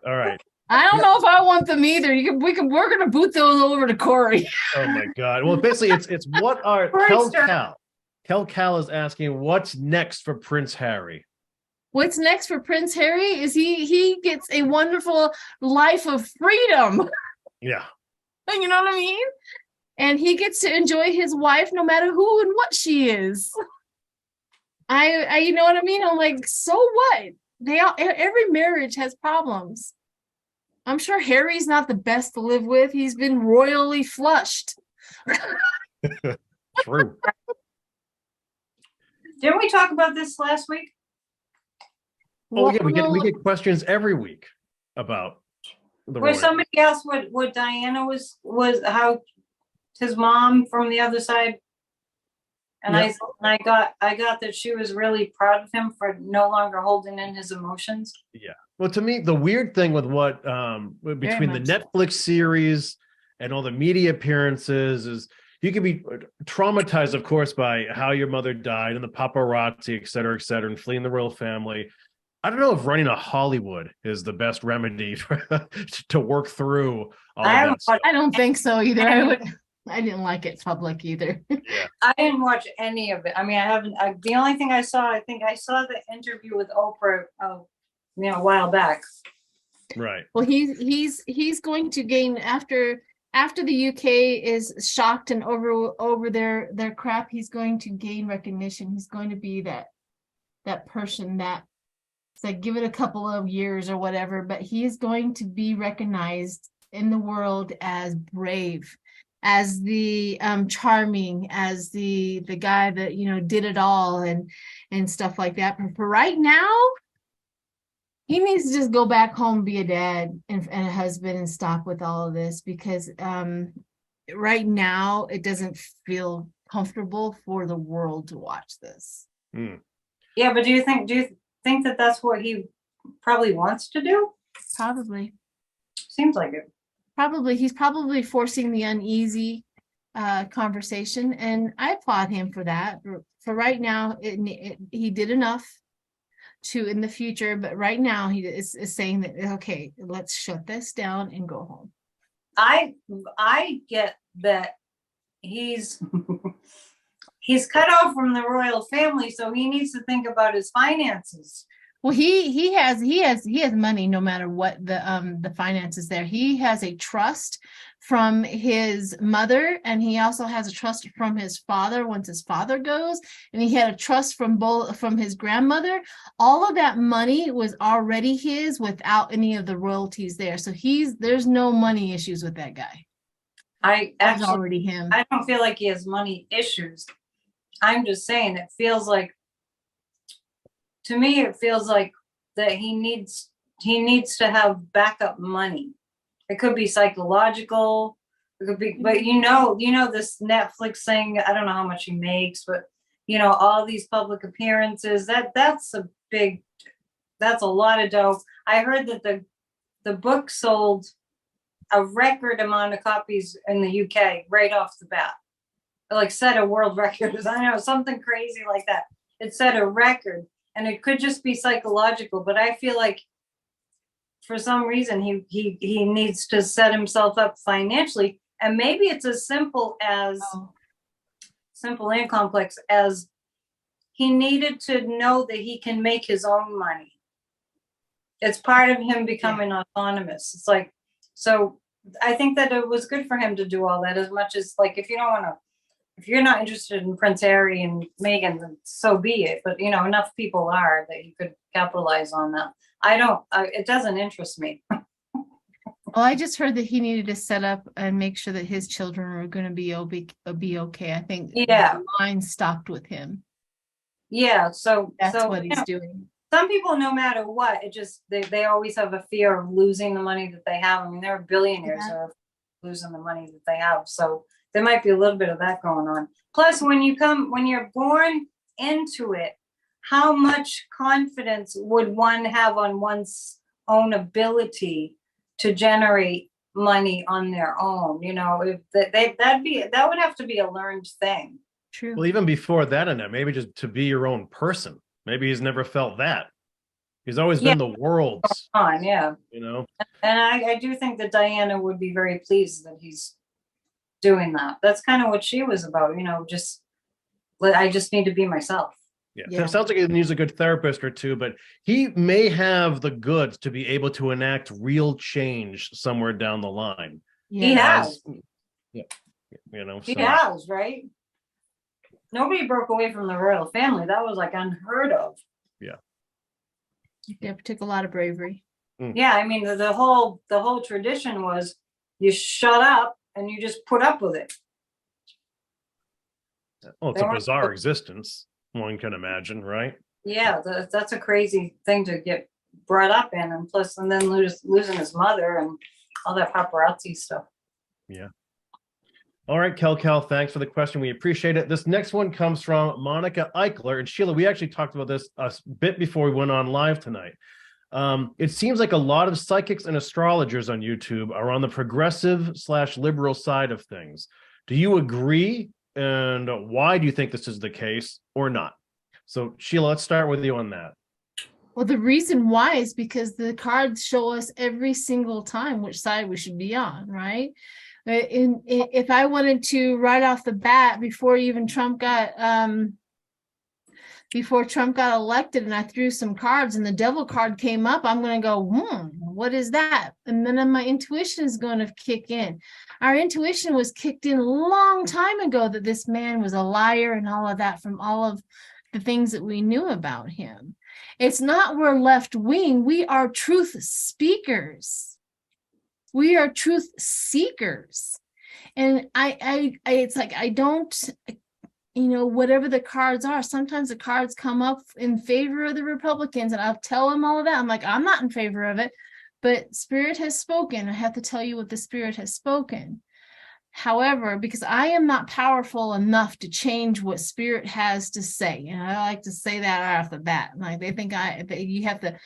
all right. I don't know if I want them either. We're gonna boot those over to Kory. Oh my God. Well, basically, it's what are Kel Cal is asking what's next for Prince Harry. What's next for Prince Harry is he gets a wonderful life of freedom. Yeah. You know what I mean? And he gets to enjoy his wife no matter who and what she is. I you know what I mean? I'm like, so what? Every marriage has problems. I'm sure Harry's not the best to live with. He's been royally flushed. True. Didn't we talk about this last week? Oh yeah, we get questions every week about the Where Royals. somebody asked what Diana was how his mom from the other side. And Yep. I got that she was really proud of him for no longer holding in his emotions. Well, to me, the weird thing with what between the much so. Netflix series and all the media appearances is you can be traumatized, of course, by how your mother died and the paparazzi, et cetera, and fleeing the royal family. I don't know if running a Hollywood is the best remedy to work through all I of haven't that stuff. I don't think so either. I didn't like it public either. I didn't watch any of it. I mean, I haven't. The only thing I think I saw the interview with Oprah, a while back. Right. Well, he's going to gain after the UK is shocked and over their crap. He's going to gain recognition. He's going to be that person that it's like, give it a couple of years or whatever, but he is going to be recognized in the world as brave, as the charming, as the guy that did it all and stuff like that. But for right now, he needs to just go back home, be a dad and a husband, and stop with all of this, because right now it doesn't feel comfortable for the world to watch this. Mm. Yeah, but do you think that that's what he probably wants to do? Probably. Seems like it. Probably. He's probably forcing the uneasy conversation, and I applaud him for that. For right now, he did enough to in the future, but right now he is saying that, okay, let's shut this down and go home. I get that he's he's cut off from the royal family, so he needs to think about his finances. Well, he has money no matter what the finances there. He has a trust from his mother, and he also has a trust from his father once his father goes, and he had a trust from his grandmother. All of that money was already his without any of the royalties there. So there's no money issues with that guy. That's already him. I don't feel like he has money issues. I'm just saying to me, it feels like that he needs to have backup money. It could be psychological. It could be, but this Netflix thing. I don't know how much he makes, but all these public appearances. That's a lot of dough. I heard that the book sold a record amount of copies in the UK right off the bat. It like set a world record. I know, something crazy like that. It set a record. And it could just be psychological, but I feel like for some reason he needs to set himself up financially. And maybe it's as simple and complex as he needed to know that he can make his own money. It's part of him becoming autonomous. It's like, so I think that it was good for him to do all that, as much as like, if you're not interested in Prince Harry and Meghan, then so be it. But enough people are that you could capitalize on that. It doesn't interest me. Well, I just heard that he needed to set up and make sure that his children are going to be okay. I think the line stopped with him. Yeah, so that's what he's doing. Some people, no matter what, they always have a fear of losing the money that they have. I mean, there are billionaires who are losing the money that they have. So there might be a little bit of that going on. Plus, when you're born into it, how much confidence would one have on one's own ability to generate money on their own? If that would have to be a learned thing. True. Well, even before that, Annette, maybe just to be your own person. Maybe he's never felt that. He's always been the world's. And I do think that Diana would be very pleased that he's doing that. That's kind of what she was about. I just need to be myself. Yeah. It sounds like he needs a good therapist or two, but he may have the goods to be able to enact real change somewhere down the line. Yeah. He has. He has, right? Nobody broke away from the royal family. That was like unheard of. Yeah. It took a lot of bravery. Yeah, I mean the whole tradition was you shut up and you just put up with it. Well, it's a bizarre existence, one can imagine, right? Yeah, that's a crazy thing to get brought up in, and then losing his mother and all that paparazzi stuff. Yeah. All right, Cal, thanks for the question. We appreciate it. This next one comes from Monica Eichler. And Sheila, we actually talked about this a bit before we went on live tonight. It seems like a lot of psychics and astrologers on YouTube are on the progressive/liberal side of things. Do you agree? And why do you think this is the case or not? So Sheila, let's start with you on that. Well, the reason why is because the cards show us every single time which side we should be on, right? If I wanted to right off the bat before Trump got elected and I threw some cards and the devil card came up, I'm going to go, what is that? And then my intuition is going to kick in. Our intuition was kicked in a long time ago that this man was a liar and all of that from all of the things that we knew about him. It's not we're left wing. We are truth speakers. We are truth seekers. And it's like, I don't, whatever the cards are, sometimes the cards come up in favor of the Republicans and I'll tell them all of that. I'm like, I'm not in favor of it, but Spirit has spoken. I have to tell you what the Spirit has spoken. However, because I am not powerful enough to change what spirit has to say, and I like to say that right off the bat. Like they think you have to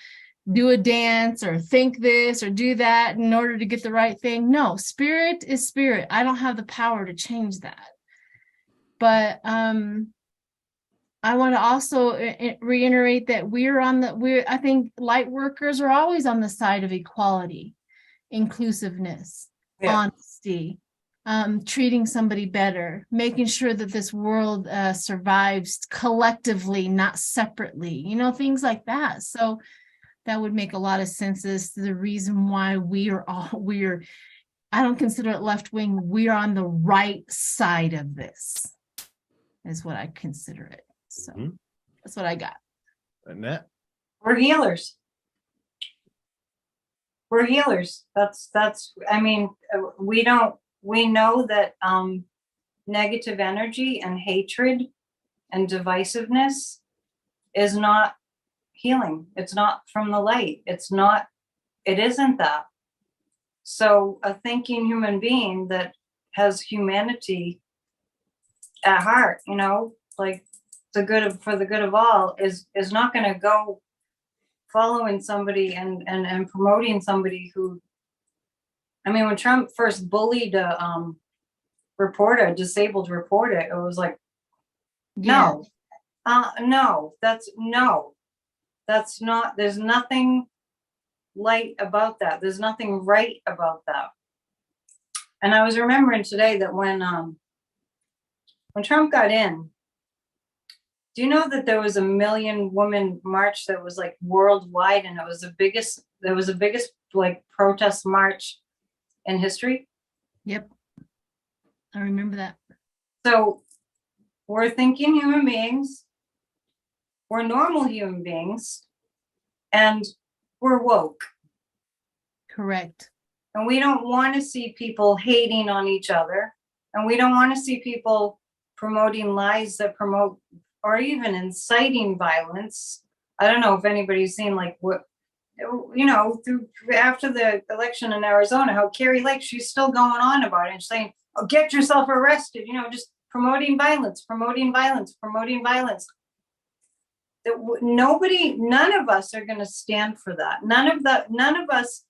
do a dance or think this or do that in order to get the right thing. No, spirit is spirit. I don't have the power to change that. But I want to also reiterate that I think light workers are always on the side of equality, inclusiveness, honesty, treating somebody better, making sure that this world survives collectively, not separately, things like that. So that would make a lot of sense as to the reason why I don't consider it left wing. We're on the right side of this, is what I consider it. So that's what I got. Annette? We're healers. We're healers. I mean, we know that negative energy and hatred and divisiveness is not healing. It's not from the light. It isn't that. So a thinking human being that has humanity at heart, like for the good of all is not going to go following somebody and promoting somebody who, I mean, when Trump first bullied a disabled reporter, it was like, no, that's not, there's nothing light about that. There's nothing right about that. And I was remembering today that when Trump got in, do you know that there was a 1 million woman march that was like worldwide, and it was the biggest like protest march in history? Yep. I remember that. So we're thinking human beings, we're normal human beings, and we're woke. Correct. And we don't want to see people hating on each other. And we don't want to see people promoting lies that promote or even inciting violence. I don't know if anybody's seen like what, after the election in Arizona, how Kory Lake, she's still going on about it and saying, oh, get yourself arrested, just promoting violence. None of us are going to stand for that. None of us,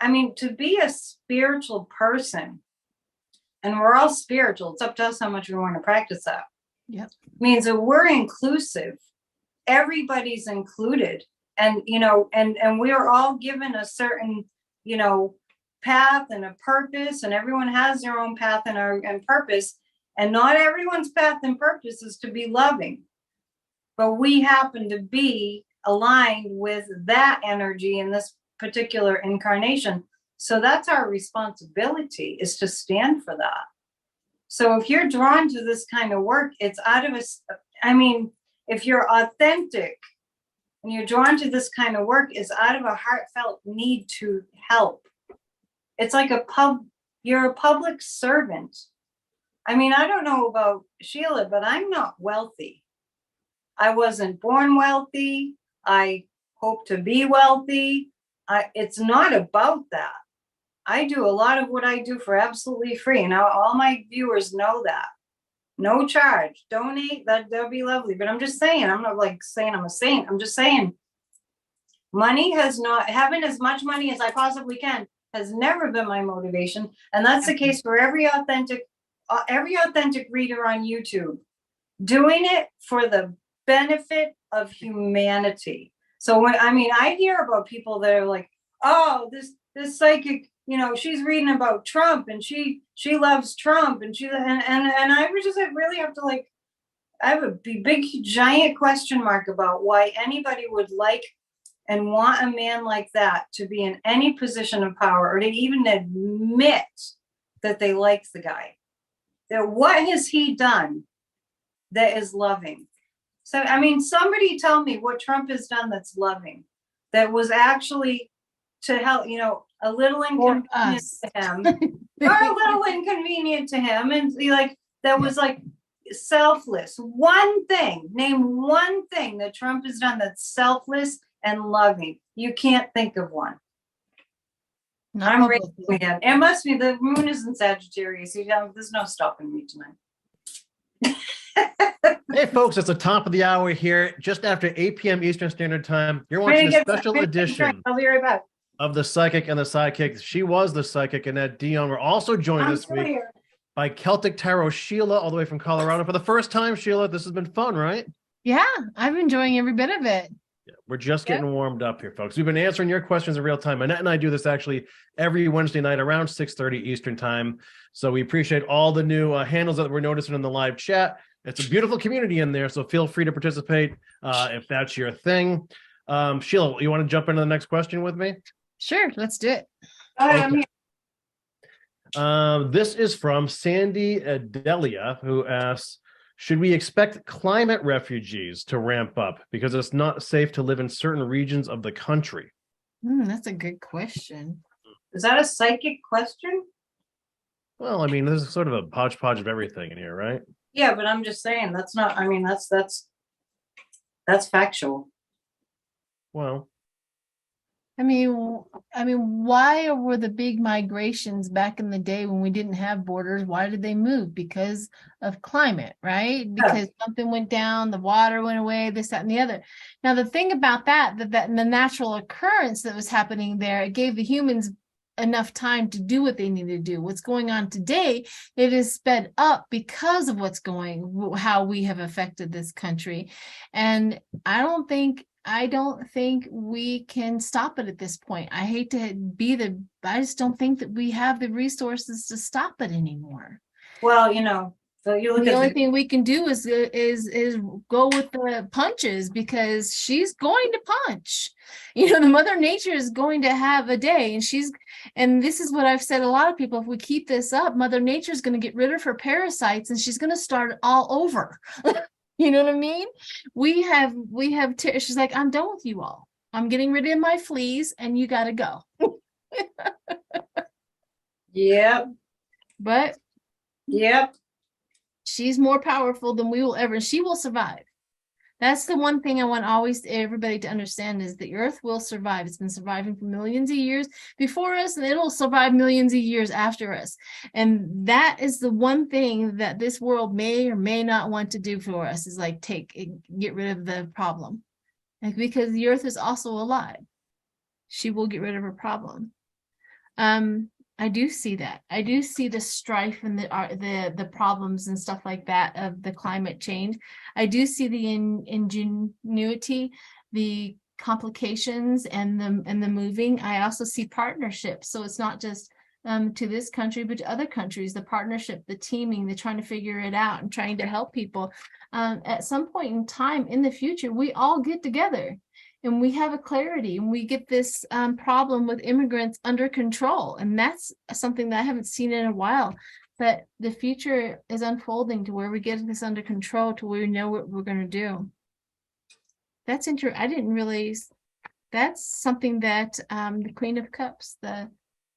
I mean, to be a spiritual person, and we're all spiritual, it's up to us how much we want to practice that. Yep. Means that we're inclusive. Everybody's included. And, and we're all given a certain, path and a purpose, and everyone has their own path and purpose. And not everyone's path and purpose is to be loving. But we happen to be aligned with that energy in this particular incarnation. So that's our responsibility, is to stand for that. So if you're drawn to this kind of work, it's out of us. I mean, if you're authentic and you're drawn to this kind of work, it's out of a heartfelt need to help. It's like you're a public servant. I mean, I don't know about Sheila, but I'm not wealthy. I wasn't born wealthy. I hope to be wealthy. It's not about that. I do a lot of what I do for absolutely free. And all my viewers know that. No charge. Donate. That'll be lovely. But I'm just saying, I'm not like saying I'm a saint. I'm just saying having as much money as I possibly can has never been my motivation. And that's the case for every authentic reader on YouTube. Doing it for the benefit of humanity. So I hear about people that are like, oh, this psychic, she's reading about Trump and she loves Trump and I was just really have to I have a big giant question mark about why anybody would like and want a man like that to be in any position of power, or to even admit that they like the guy. That what has he done that is loving? So, somebody tell me what Trump has done that's loving, that was actually to help, a little inconvenient to him, or a little inconvenient to him, and that was selfless. Name one thing that Trump has done that's selfless and loving. You can't think of one. Not I'm hopeless. raising my hand. It must be the moon is in Sagittarius. You know, there's no stopping me tonight. Hey, folks, it's the top of the hour here, just after 8 p.m. Eastern Standard Time. You're Ready watching to a get- special ready to get a drink. edition I'll be right back. of The Psychic and the Sidekick. She was the psychic, Annette Dion. We're also joined I'm this still week here. by Celtic Tarot Sheila, all the way from Colorado. For the first time, Sheila, this has been fun, right? Yeah, I'm enjoying every bit of it. Yeah, we're just getting warmed up here, folks. We've been answering your questions in real time. Annette and I do this actually every Wednesday night around 6:30 Eastern Time. So we appreciate all the new handles that we're noticing in the live chat. It's a beautiful community in there, so feel free to participate if that's your thing. Sheila, you want to jump into the next question with me? Sure, let's do it. All right, I'm Okay. here. This is from Sandy Delia, who asks, should we expect climate refugees to ramp up because it's not safe to live in certain regions of the country? That's a good question. Is that a psychic question? Well, I mean, there's sort of a hodgepodge of everything in here, right? Yeah, but I'm just saying that's not. I mean, that's factual. Well, I mean, why were the big migrations back in the day when we didn't have borders? Why did they move? Because of climate, right? Because something went down, the water went away, this, that, and the other. Now, the thing about that the natural occurrence that was happening there, it gave the humans enough time to do what they needed to do. What's going on today, it is sped up because of how we have affected this country. And I don't think we can stop it at this point. I hate to I just don't think that we have the resources to stop it anymore. Well, you know, so you look The at only thing we can do is go with the punches, because she's going to punch. You know, the Mother Nature is going to have a day, and this is what I've said a lot of people, if we keep this up, Mother Nature is going to get rid of her parasites and she's going to start all over. You know what I mean? She's like, I'm done with you all. I'm getting rid of my fleas and you got to go. Yep. But Yep. she's more powerful than we will ever. She will survive. That's the one thing I want always everybody to understand, is the earth will survive. It's been surviving for millions of years before us, and it'll survive millions of years after us. And that is the one thing that this world may or may not want to do for us, is like get rid of the problem. Like, because the earth is also alive. She will get rid of her problem. I do see that. I do see the strife and the problems and stuff like that of the climate change. I do see the ingenuity, the complications, and the moving. I also see partnerships. So it's not just to this country, but to other countries. The partnership, the teaming, the trying to figure it out and trying to help people. At some point in time in the future, we all get together. And we have a clarity, and we get this problem with immigrants under control. And that's something that I haven't seen in a while. But the future is unfolding to where we get this under control, to where we know what we're going to do. That's interesting. I didn't realize that's something that the Queen of Cups, the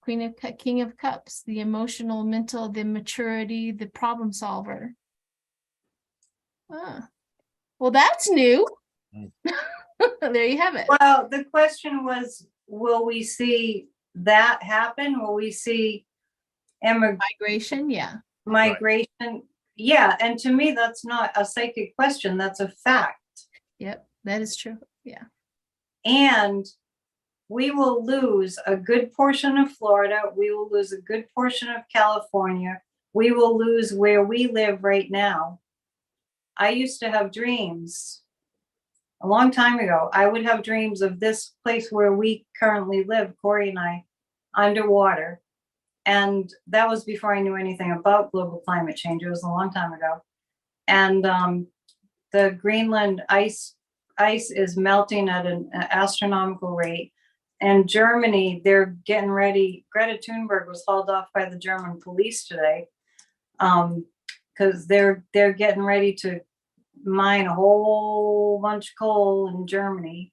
King of Cups, the emotional, mental, the maturity, the problem solver. Well, that's new. There you have it. Well, the question was, will we see that happen? Will we see Migration? Yeah. migration? Right. Yeah. And to me, that's not a psychic question. That's a fact. Yep, that is true. Yeah. And we will lose a good portion of Florida. We will lose a good portion of California. We will lose where we live right now. I used to have dreams. A long time ago, I would have dreams of this place where we currently live, Kory and I, underwater. And that was before I knew anything about global climate change. It was a long time ago. And the Greenland ice is melting at an astronomical rate. And Germany, they're getting ready. Greta Thunberg was hauled off by the German police today because they're getting ready to mine a whole bunch of coal in Germany,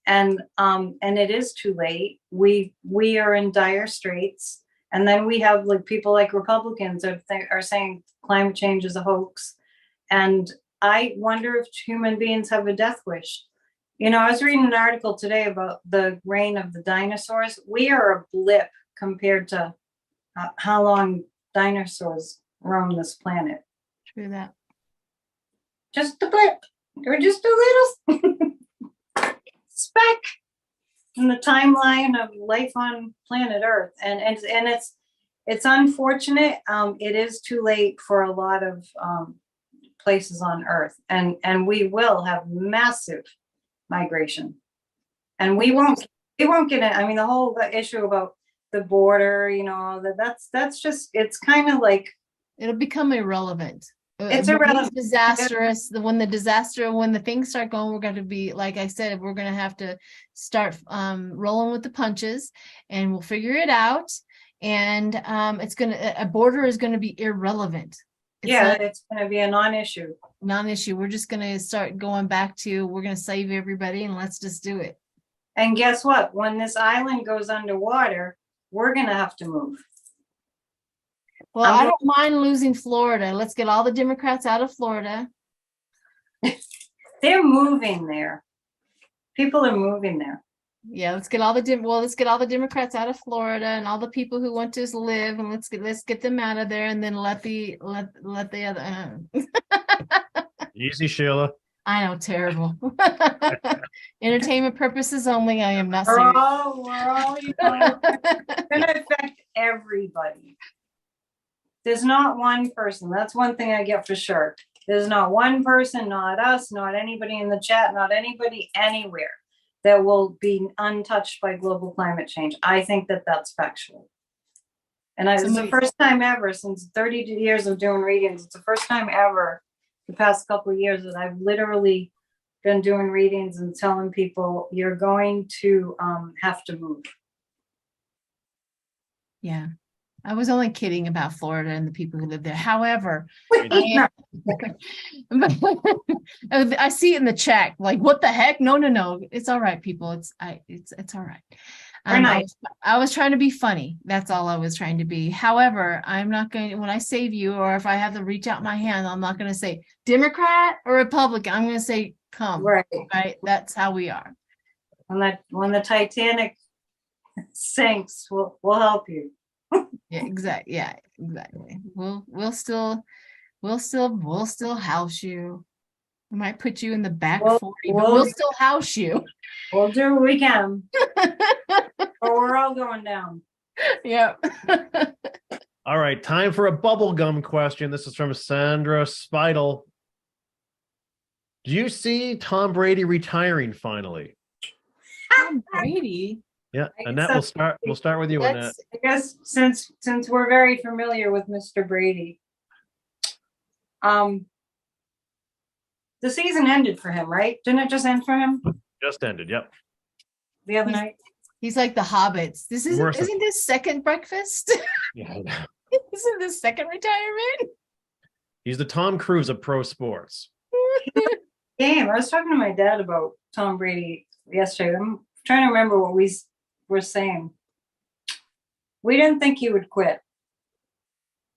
and it is too late. We are in dire straits, and then we have like people like Republicans that are saying climate change is a hoax, and I wonder if human beings have a death wish. You know, I was reading an article today about the reign of the dinosaurs. We are a blip compared to how long dinosaurs roam this planet. True that. Just a blip, or just a little speck in the timeline of life on planet Earth. And it's unfortunate. It is too late for a lot of places on Earth, and we will have massive migration, and we won't get it. I mean, the whole issue about the border, that's just, it's kind of like, It'll become irrelevant. It's When irrelevant. it's disastrous. When the things start going, we're going to be, like I said, we're going to have to start rolling with the punches, and we'll figure it out. And a border is going to be irrelevant. It's going to be a non-issue. Non-issue. We're just going to start going back to, we're going to save everybody, and let's just do it. And guess what? When this island goes underwater, we're going to have to move. Well, I don't mind losing Florida. Let's get all the Democrats out of Florida. They're moving there. People are moving there. Yeah, let's get all the Democrats out of Florida, and all the people who want to live, and let's get them out of there, and then let the other. Easy, Sheila. I know, terrible. Entertainment purposes only. I am not We're serious. all it's going to affect everybody. There's not one person. That's one thing I get for sure. There's not one person, not us, not anybody in the chat, not anybody anywhere that will be untouched by global climate change. I think that that's factual. And it's the first time ever since 30 years of doing readings. It's the first time ever the past couple of years that I've literally been doing readings and telling people you're going to have to move. Yeah. I was only kidding about Florida and the people who live there. However, I see it in the chat, like, what the heck? No. It's all right, people. It's all right. Nice. I was trying to be funny. That's all I was trying to be. However, I'm not going to, when I save you, or if I have to reach out my hand, I'm not going to say Democrat or Republican. I'm going to say, come. Right. That's how we are. When the Titanic sinks, we'll help you. Yeah, exactly. We'll still house you. We might put you in the back 40, but we'll still house you. We'll do what we can. Or we're all going down. Yep. All right, time for a bubblegum question. This is from Sandra Spidel. Do you see Tom Brady retiring finally? Tom Brady? Yeah, Annette, we'll start with you, Annette. I guess since we're very familiar with Mr. Brady, the season ended for him, right? Didn't it just end for him? Just ended, yep. The other night? He's like the hobbits. Isn't this second breakfast? Yeah. Isn't this second retirement? He's the Tom Cruise of pro sports. Game. I was talking to my dad about Tom Brady yesterday. I'm trying to remember what we were saying. We didn't think he would quit.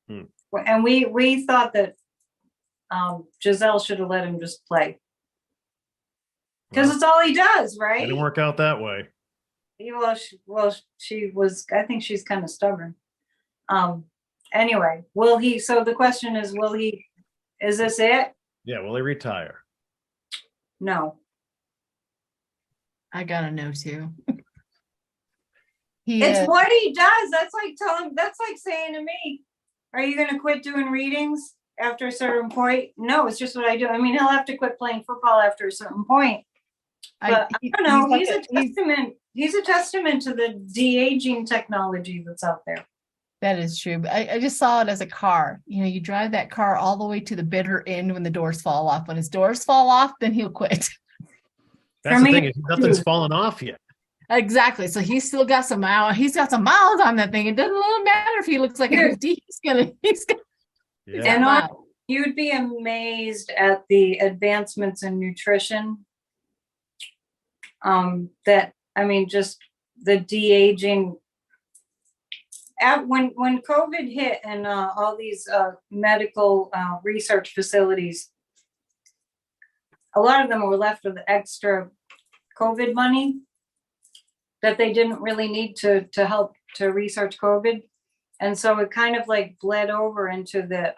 And we thought that Giselle should have let him just play. Because it's all he does, right? It didn't work out that way. She was, I think she's kind of stubborn. Anyway, so the question is, is this it? Yeah, will he retire? No. I gotta know too. It's what he does. That's like saying to me, are you going to quit doing readings after a certain point? No, it's just what I do. I mean, he'll have to quit playing football after a certain point. But I don't know. He's a testament to the de-aging technology that's out there. That is true. But I just saw it as a car. You drive that car all the way to the bitter end when the doors fall off. When his doors fall off, then he'll quit. That's the thing. Nothing's fallen off yet. Exactly. So he's still got some miles. He's got some miles on that thing. It doesn't really matter if he looks like a D. He's gonna. Yeah. And you'd be amazed at the advancements in nutrition. Just the de-aging. When COVID hit and all these medical research facilities, a lot of them were left with extra COVID money that they didn't really need to help to research COVID. And so it kind of like bled over into the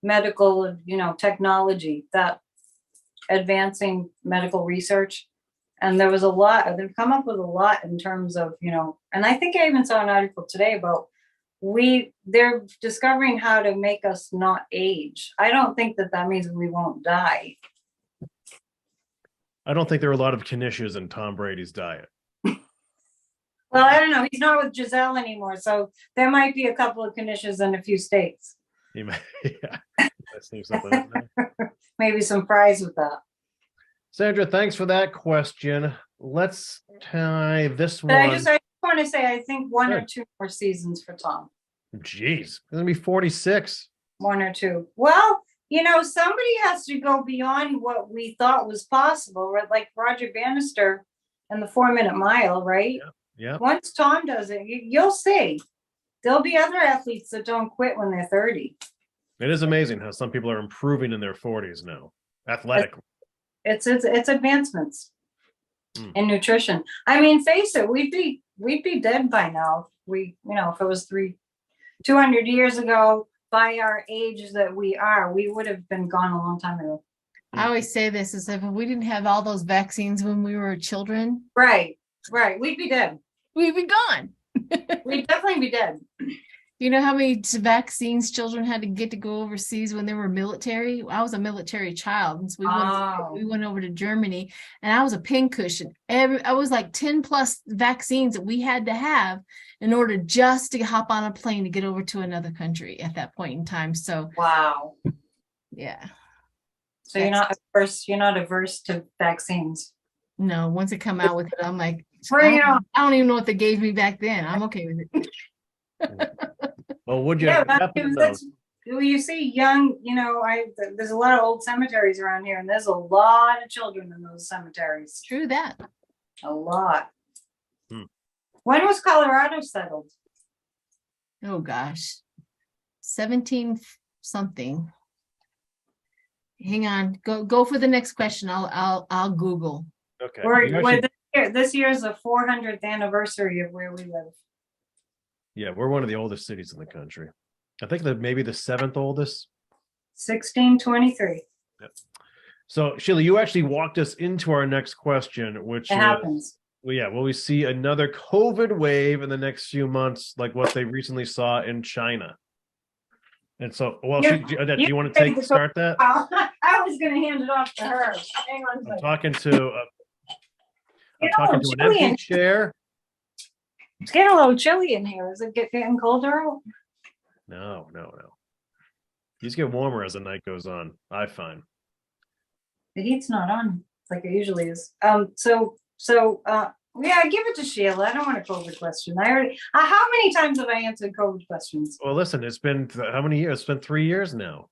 medical, technology, that advancing medical research. And there was a lot, they've come up with a lot in terms of, and I think I even saw an article today about they're discovering how to make us not age. I don't think that means we won't die. I don't think there are a lot of Knishes in Tom Brady's diet. Well, I don't know. He's not with Giselle anymore, so there might be a couple of Knishes in a few states. Yeah, let's leave something in there. Maybe some fries with that. Sandra, thanks for that question. Let's tie this But one. I just want to say, I think one or Good. two more seasons for Tom. Jeez, it's gonna be 46. One or two. Well, somebody has to go beyond what we thought was possible, right? Like Roger Bannister and the 4-minute mile, right? Yeah. Once Tom does it, you'll see. There'll be other athletes that don't quit when they're 30. It is amazing how some people are improving in their 40s now, athletically. It's advancements Mm. in nutrition. I mean, face it, we'd be dead by now. If it was 200 years ago, by our age that we are, we would have been gone a long time ago. I always say this is if we didn't have all those vaccines when we were children, Right. We'd be dead. we'd be gone. We'd definitely be dead. You know how many vaccines children had to get to go overseas when they were military? I was a military child, and so we went over to Germany, and I was a pincushion. I was like 10 plus vaccines that we had to have in order just to hop on a plane to get over to another country at that point in time. So Wow. yeah. So you're not averse to vaccines. No, once it come out with it, I'm like, Bring it on. I don't even know what they gave me back then. I'm okay with it. Well, would you? Yeah, happen to know? you see young, there's a lot of old cemeteries around here, and there's a lot of children in those cemeteries. True that. A lot. Hmm. When was Colorado settled? Oh gosh. 17 something. Hang on. Go for the next question. I'll Google. Okay. This year is the 400th anniversary of where we live. Yeah, we're one of the oldest cities in the country. I think that maybe the 7th oldest. 1623. So Sheila, you actually walked us into our next question, which It happens. will we see another COVID wave in the next few months, like what they recently saw in China? And so, Annette, do you want to start that? I was going to hand it off to her. Hang on a I'm second. talking to an chilly empty chair. It's getting a little chilly in here. Is it getting colder? No. These get warmer as the night goes on, I find. The heat's not on like it usually is. Yeah, give it to Sheila. I don't want a COVID question. I already. How many times have I answered COVID questions? Well, listen, it's been how many years? It's been 3 years now.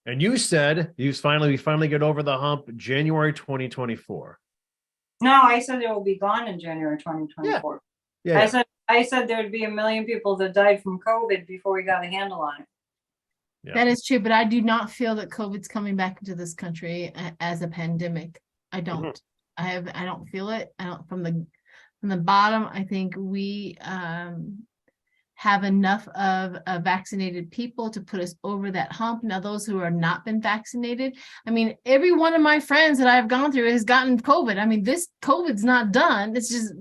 And you said we finally get over the hump January 2024. No, I said it will be gone in January 2024. Yeah. I said there'd be 1 million people that died from COVID before we got a handle on it. Yeah. That is true, but I do not feel that COVID's coming back into this country as a pandemic. I don't. Mhm. I don't feel it. I don't from the bottom. I think we have enough of vaccinated people to put us over that hump. Now, those who are not been vaccinated, I mean, every one of my friends that I've gone through has gotten COVID. I mean, this COVID's not done. It's just,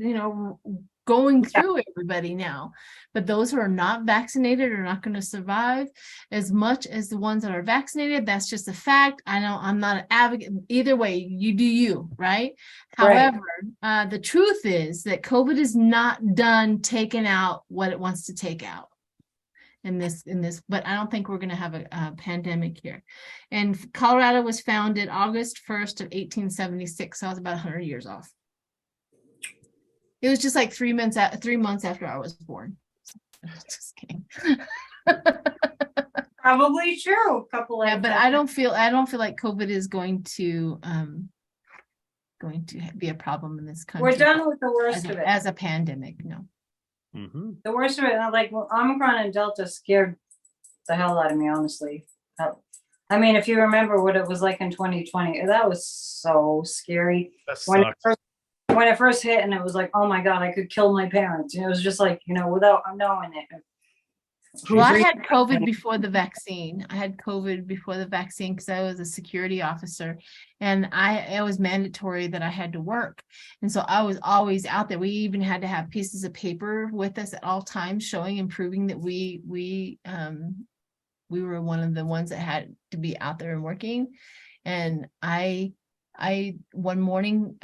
going through everybody now. But those who are not vaccinated are not going to survive as much as the ones that are vaccinated. That's just a fact. I know I'm not an advocate. Either way, you do you, right? Right. However, the truth is that COVID is not done taking out what it wants to take out in this, but I don't think we're going to have a pandemic here. And Colorado was founded August 1st of 1876. So I was about 100 years off. It was just like 3 months after I was born. Just kidding. Probably true. A couple of But I don't feel like COVID is going to be a problem in this country. We're done with the worst of it. As a pandemic. No. Mm-hmm. The worst of it, like Omicron and Delta scared the hell out of me, honestly. I mean, if you remember what it was like in 2020, that was so scary. That When sucks. when it first hit and it was like, oh my God, I could kill my parents. It was just like, without knowing it. Well, I had COVID before the vaccine. Because I was a security officer, and it was mandatory that I had to work. And so I was always out there. We even had to have pieces of paper with us at all times showing and proving that we were one of the ones that had to be out there and working. And I one morning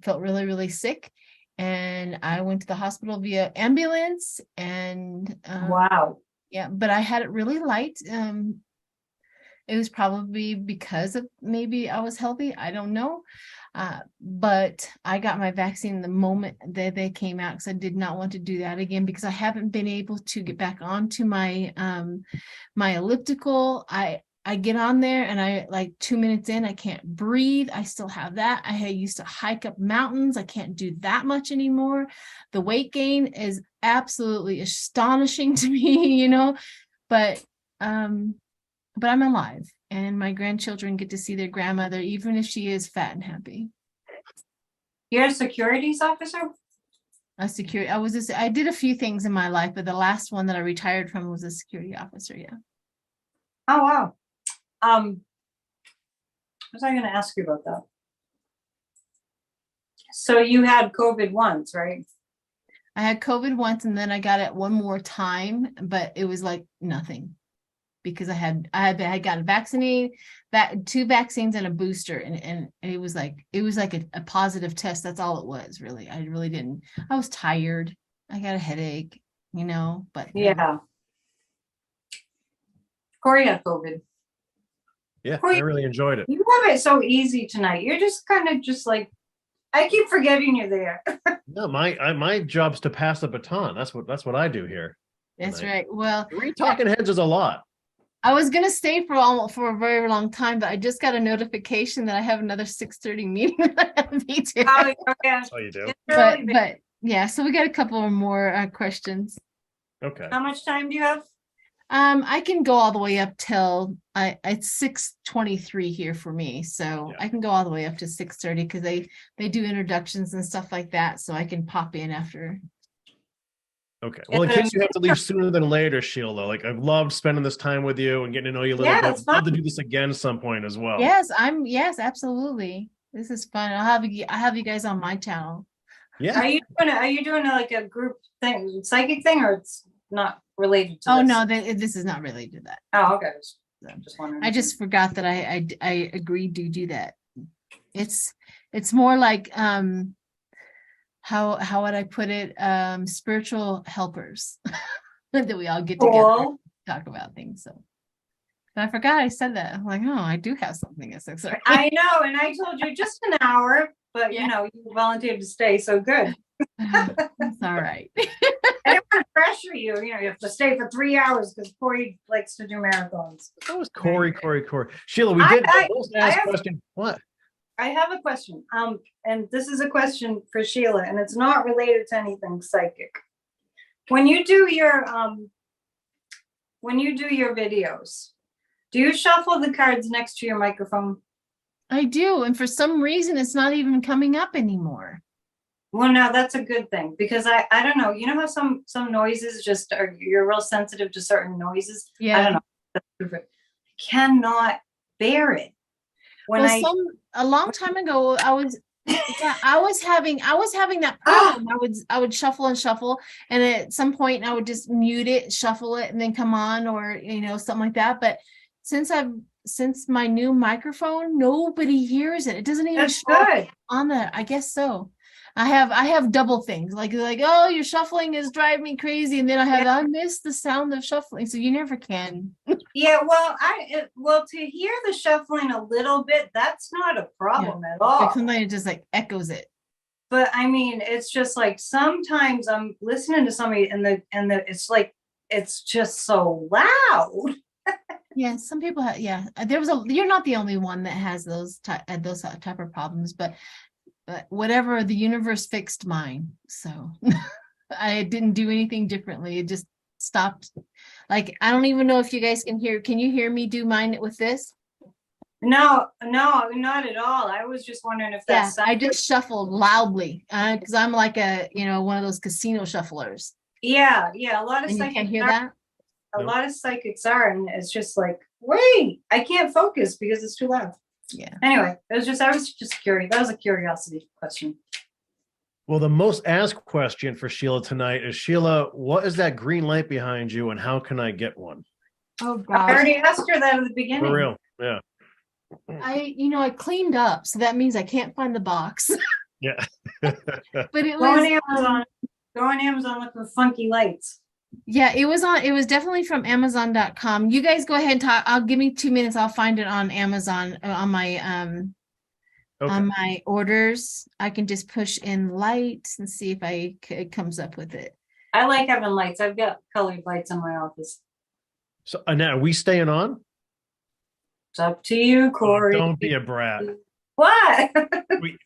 felt really, really sick. And I went to the hospital via ambulance, and Wow. yeah, but I had it really light. It was probably because of maybe I was healthy. I don't know. But I got my vaccine the moment that they came out, because I did not want to do that again, because I haven't been able to get back onto my my elliptical. I get on there and I like 2 minutes in, I can't breathe. I still have that. I used to hike up mountains. I can't do that much anymore. The weight gain is absolutely astonishing to me, but I'm alive, and my grandchildren get to see their grandmother, even if she is fat and happy. You're a securities officer? I did a few things in my life, but the last one that I retired from was a security officer. Yeah. Oh, wow. What was I going to ask you about that? So you had COVID once, right? I had COVID once, and then I got it one more time, but it was like nothing, because I had gotten vaccinated, 2 vaccines and a booster, and it was like a positive test. That's all it was, really. I really didn't. I was tired. I got a headache, but Yeah. Kory had COVID. Yeah, Kory, I really enjoyed it. you have it so easy tonight. You're just kind of just like, I keep forgetting you're there. No, my job's to pass the baton. That's what I do here. that's right. Well, 3 talking heads is a lot. I was gonna stay for a very long time, but I just got a notification that I have another 6:30 meeting that I have to be to. Oh, yeah. That's all you do. It's early, But yeah, so we got a couple more questions. Okay. how much time do you have? I can go all the way up till it's 6:23 here for me, so Yeah. I can go all the way up to 6:30, because they do introductions and stuff like that, so I can pop in after. Okay. Well, in case you have to leave sooner than later, Sheila, like I've loved spending this time with you and getting to know you a little Yeah, bit. it's I'd love to fun. do this again at some point as well. Yes, absolutely. This is fun. I'll have you guys on my channel. Yeah. Are you doing like a group thing, psychic thing, or it's not related to Oh this? no, this is not related to that. Oh, okay. Just wondering. I just forgot that I agreed to do that. It's more like how would I put it? Spiritual helpers that we all get together Cool. and talk about things. So, but I forgot I said that. I'm like, oh, I do have something at 6. I know, and I told you just an hour, but Yeah. you volunteered to stay, so good. It's all right. I didn't want to pressure you. You have to stay for 3 hours because Kory likes to do marathons. That was Kory. Sheila, we I- did I- both I ask have- question. What? I have a question. And this is a question for Sheila, and it's not related to anything psychic. When you do your videos, do you shuffle the cards next to your microphone? I do, and for some reason, it's not even coming up anymore. Well, no, that's a good thing, because I don't know. You know how some noises just are, you're real sensitive to certain noises. Yeah. I don't know. I cannot bear it. A long time ago, I was having that problem. I would shuffle and shuffle, and at some point I would just mute it, shuffle it, and then come on, or something like that. But since my new microphone, nobody hears it. It doesn't even That's show up good. on there. I guess so. I have double things like, oh, your shuffling is driving me crazy, and then I miss the sound of shuffling, so you never can. Yeah, well, to hear the shuffling a little bit, that's not a problem at all. Like sometimes it just like echoes it. But I mean, it's just like sometimes I'm listening to somebody and it's like it's just so loud. Yeah, some people have. Yeah, you're not the only one that has those type of problems, but whatever, the universe fixed mine, so I didn't do anything differently. It just stopped. Like, I don't even know if you guys can you hear me do mine with this? No, not at all. I was just wondering if Yeah, that's. I just shuffled loudly because I'm like one of those casino shufflers. Yeah, a lot of And you psychics can't hear are, that? a Nope. lot of psychics are, and it's just like, wait, I can't focus because it's too loud. Yeah. Anyway, I was just curious. That was a curiosity question. Well, the most asked question for Sheila tonight is, Sheila, what is that green light behind you and how can I get one? Oh I gosh. already asked her that at the beginning. For real. Yeah. I cleaned up, so that means I can't find the box. Yeah. But it Go on was Amazon. Go on Amazon, look for funky lights. yeah, it was definitely from Amazon.com. You guys go ahead and talk. I'll give me 2 minutes. I'll find it on Amazon on Okay. my orders. I can just push in light and see if it comes up with it. I like having lights. I've got colored lights in my office. So Annette, are we staying on? It's up to you, Oh, Kory. don't be a brat. What?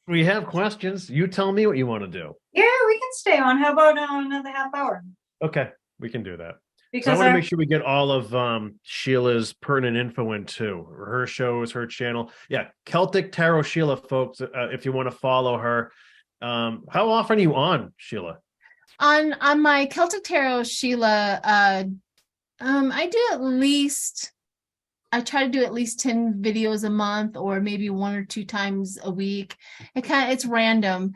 We have questions. You tell me what you want to do. Yeah, we can stay on. How about another half hour? Okay, we can do that. So I Because want to make sure we get all of Sheila's pertinent info in too. Her shows, her channel. Yeah, Celtic Tarot Sheila, folks. If you want to follow her, how often are you on, Sheila? On my Celtic Tarot Sheila, I try to do at least 10 videos a month, or maybe 1 or 2 times a week. It's random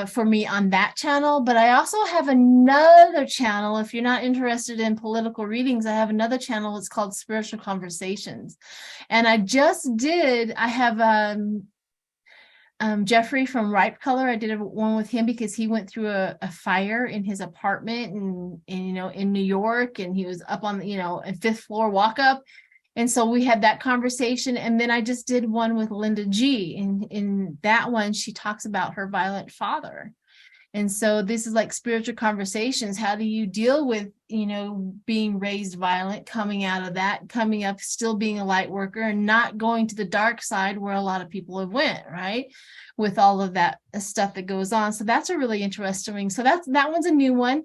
for me on that channel. But I also have another channel. If you're not interested in political readings, I have another channel. It's called Spiritual Conversations. And I have Jeffrey from Ripe Color. I did one with him because he went through a fire in his apartment in New York, and he was up on a 5th floor walk up. And so we had that conversation. And then I just did one with Linda G. In that one, she talks about her violent father. And so this is like spiritual conversations. How do you deal with, being raised violent, coming out of that, coming up, still being a light worker and not going to the dark side where a lot of people have went, right? With all of that stuff that goes on. So that's a really interesting. So that one's a new one.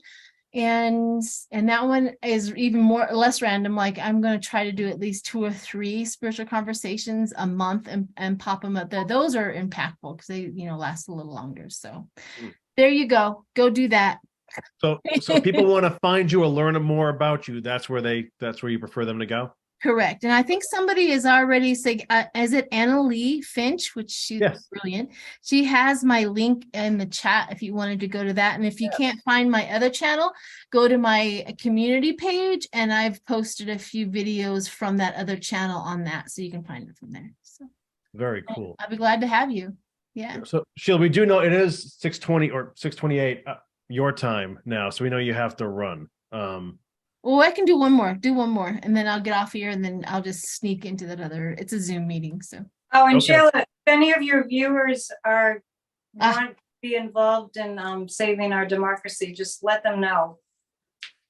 And that one is even less random. Like I'm going to try to do at least 2 or 3 spiritual conversations a month and pop them up there. Those are impactful because they, last a little longer. So there you go. Go do that. So people want to find you or learn more about you. That's where you prefer them to go. Correct. And I think somebody is already saying, is it Anna Lee Finch, which she's brilliant. She has my link in the chat if you wanted to go to that. And if you can't find my other channel, go to my community page. And I've posted a few videos from that other channel on that. So you can find it from there. So very cool. I'll be glad to have you. Yeah. So Sheila, we do know it is 6:20 or 6:28 your time now. So we know you have to run. Well, I can do one more, and then I'll get off here and then I'll just sneak into that other, it's a Zoom meeting. So. Oh, and Okay. Sheila, if any of your viewers want to be involved in saving our democracy, just let them know.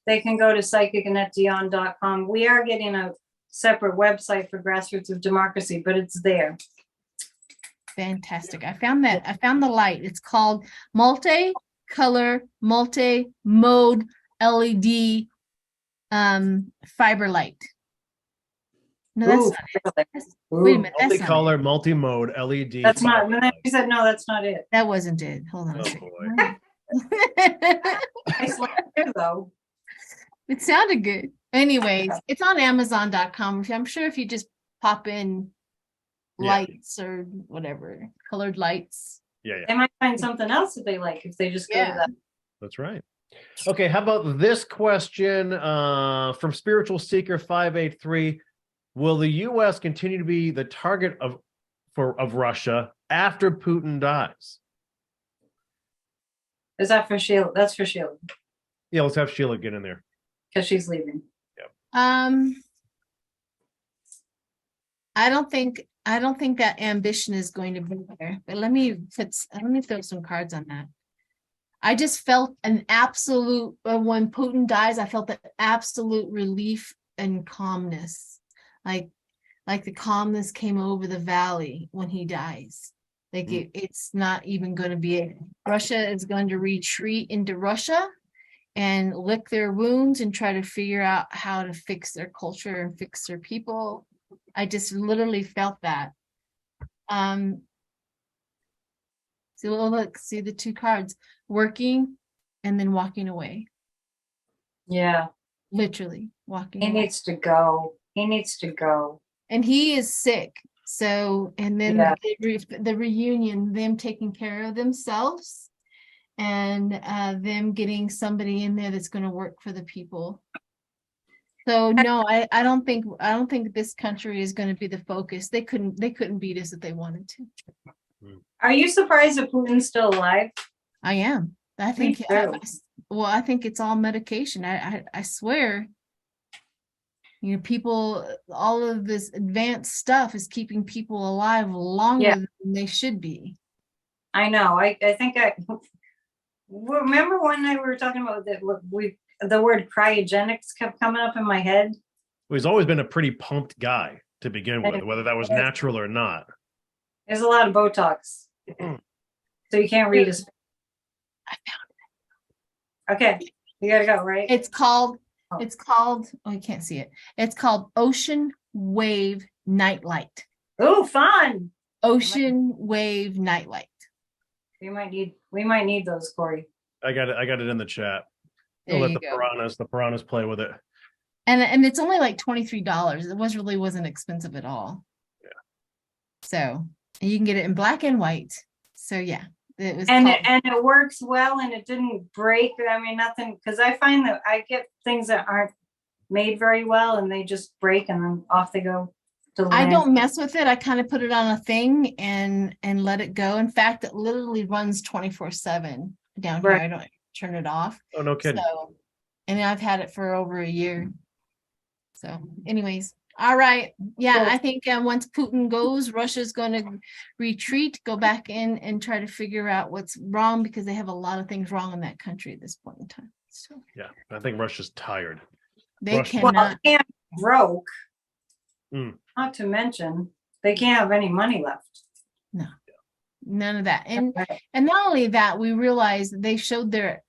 They can go to psychicannetteDion.com. We are getting a separate website for Grassroots of Democracy, but it's there. Fantastic. I found the light. It's called multi-color, multi-mode LED fiber light. No, that's not it. Wait a minute. That's Multicolor, multi-mode, LED. That's not. You said no. That's not it. That wasn't it. Hold on a second. Nice light too, though. It sounded good. Anyways, it's on Amazon.com. I'm sure if you just pop in lights or whatever, colored lights. Yeah. They might find something else that they like if they just go to that. That's right. Okay, how about this question from Spiritual Seeker 583? Will the U.S. continue to be the target of Russia after Putin dies? Is that for Sheila? That's for Sheila. Yeah, let's have Sheila get in there because she's leaving. I don't think that ambition is going to be there. But let me throw some cards on that. I just felt an absolute, when Putin dies, I felt an absolute relief and calmness. Like the calmness came over the valley when he dies. Like it's not even going to be Russia is going to retreat into Russia and lick their wounds and try to figure out how to fix their culture and fix their people. I just literally felt that. See, well, look, see the two cards, working and then walking away. Yeah, Literally walking he away. needs to go. He needs to go. And he is sick. So, and then Yeah. the reunion, them taking care of themselves and them getting somebody in there that's going to work for the people. So no, I don't think this country is going to be the focus. They couldn't beat us if they wanted to. Are you surprised that Putin's still alive? I am. I think too. I think it's all medication. I swear. You know, people, all of this advanced stuff is keeping people alive longer than they should be. I know. I think remember one night we were talking about that. The word cryogenics kept coming up in my head. He's always been a pretty pumped guy to begin with, whether that was natural or not. There's a lot of Botox, so you can't read his. I found Okay, you gotta go, right? it. It's called, oh, you can't see it. It's called Ocean Wave Nightlight. Oh, fun. Ocean Wave Nightlight. We might need those, Kory. I got it in the chat. There I'll let you go. the piranhas play with it. And it's only like $23. It wasn't expensive at all. Yeah. So you can get it in black and white. So yeah, it was And called, it works well, and it didn't break. I mean, nothing, because I find that I get things that aren't made very well, and they just break, and then off they go. To the I landfill. don't mess with it. I kind of put it on a thing and let it go. In fact, it literally runs 24/7 down here. Right. I don't turn it off. Oh, no kidding. So, and I've had it for over a year. So anyways, all right. Yeah, Cool. I think once Putin goes, Russia's going to retreat, go back in and try to figure out what's wrong, because they have a lot of things wrong in that country at this point in time. So Yeah, I think Russia's tired. they Russia- cannot. Well, they can't be broke. Mm. Not to mention, they can't have any money left. None of that. And not only that, we realized they showed their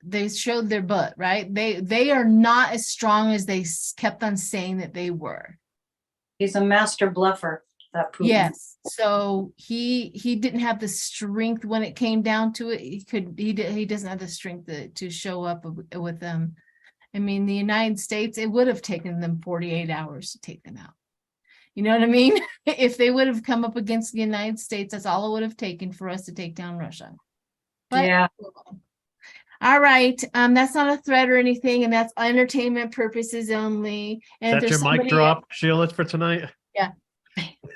butt, right? They are not as strong as they kept on saying that they were. He's a master bluffer, that Putin. Yes. So he didn't have the strength when it came down to it. He doesn't have the strength to show up with them. I mean, the United States, it would have taken them 48 hours to take them out. You know what I mean? If they would have come up against the United States, that's all it would have taken for us to take down Russia. But, Yeah. all right. That's not a threat or anything, and that's entertainment purposes only. And That's your mic drop, Sheila, for tonight? Yeah.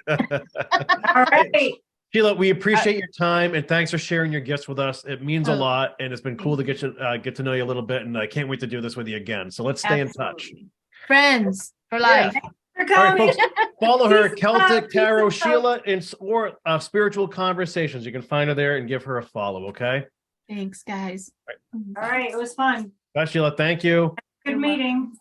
All right. Sheila, we appreciate your time, and thanks for sharing your gifts with us. It means a Oh, lot, and it's been cool to get to know you a little bit, and I can't wait to do this with you again. So let's stay in touch. Absolutely. Friends for life. For All right, coming. folks, follow her, Peace Celtic out, peace Tarot out. Sheila, or Spiritual Conversations. You can find her there and give her a follow, okay? Thanks, guys. All right, it was fun. Bye, Sheila. Thank you. Good You're welcome. meeting.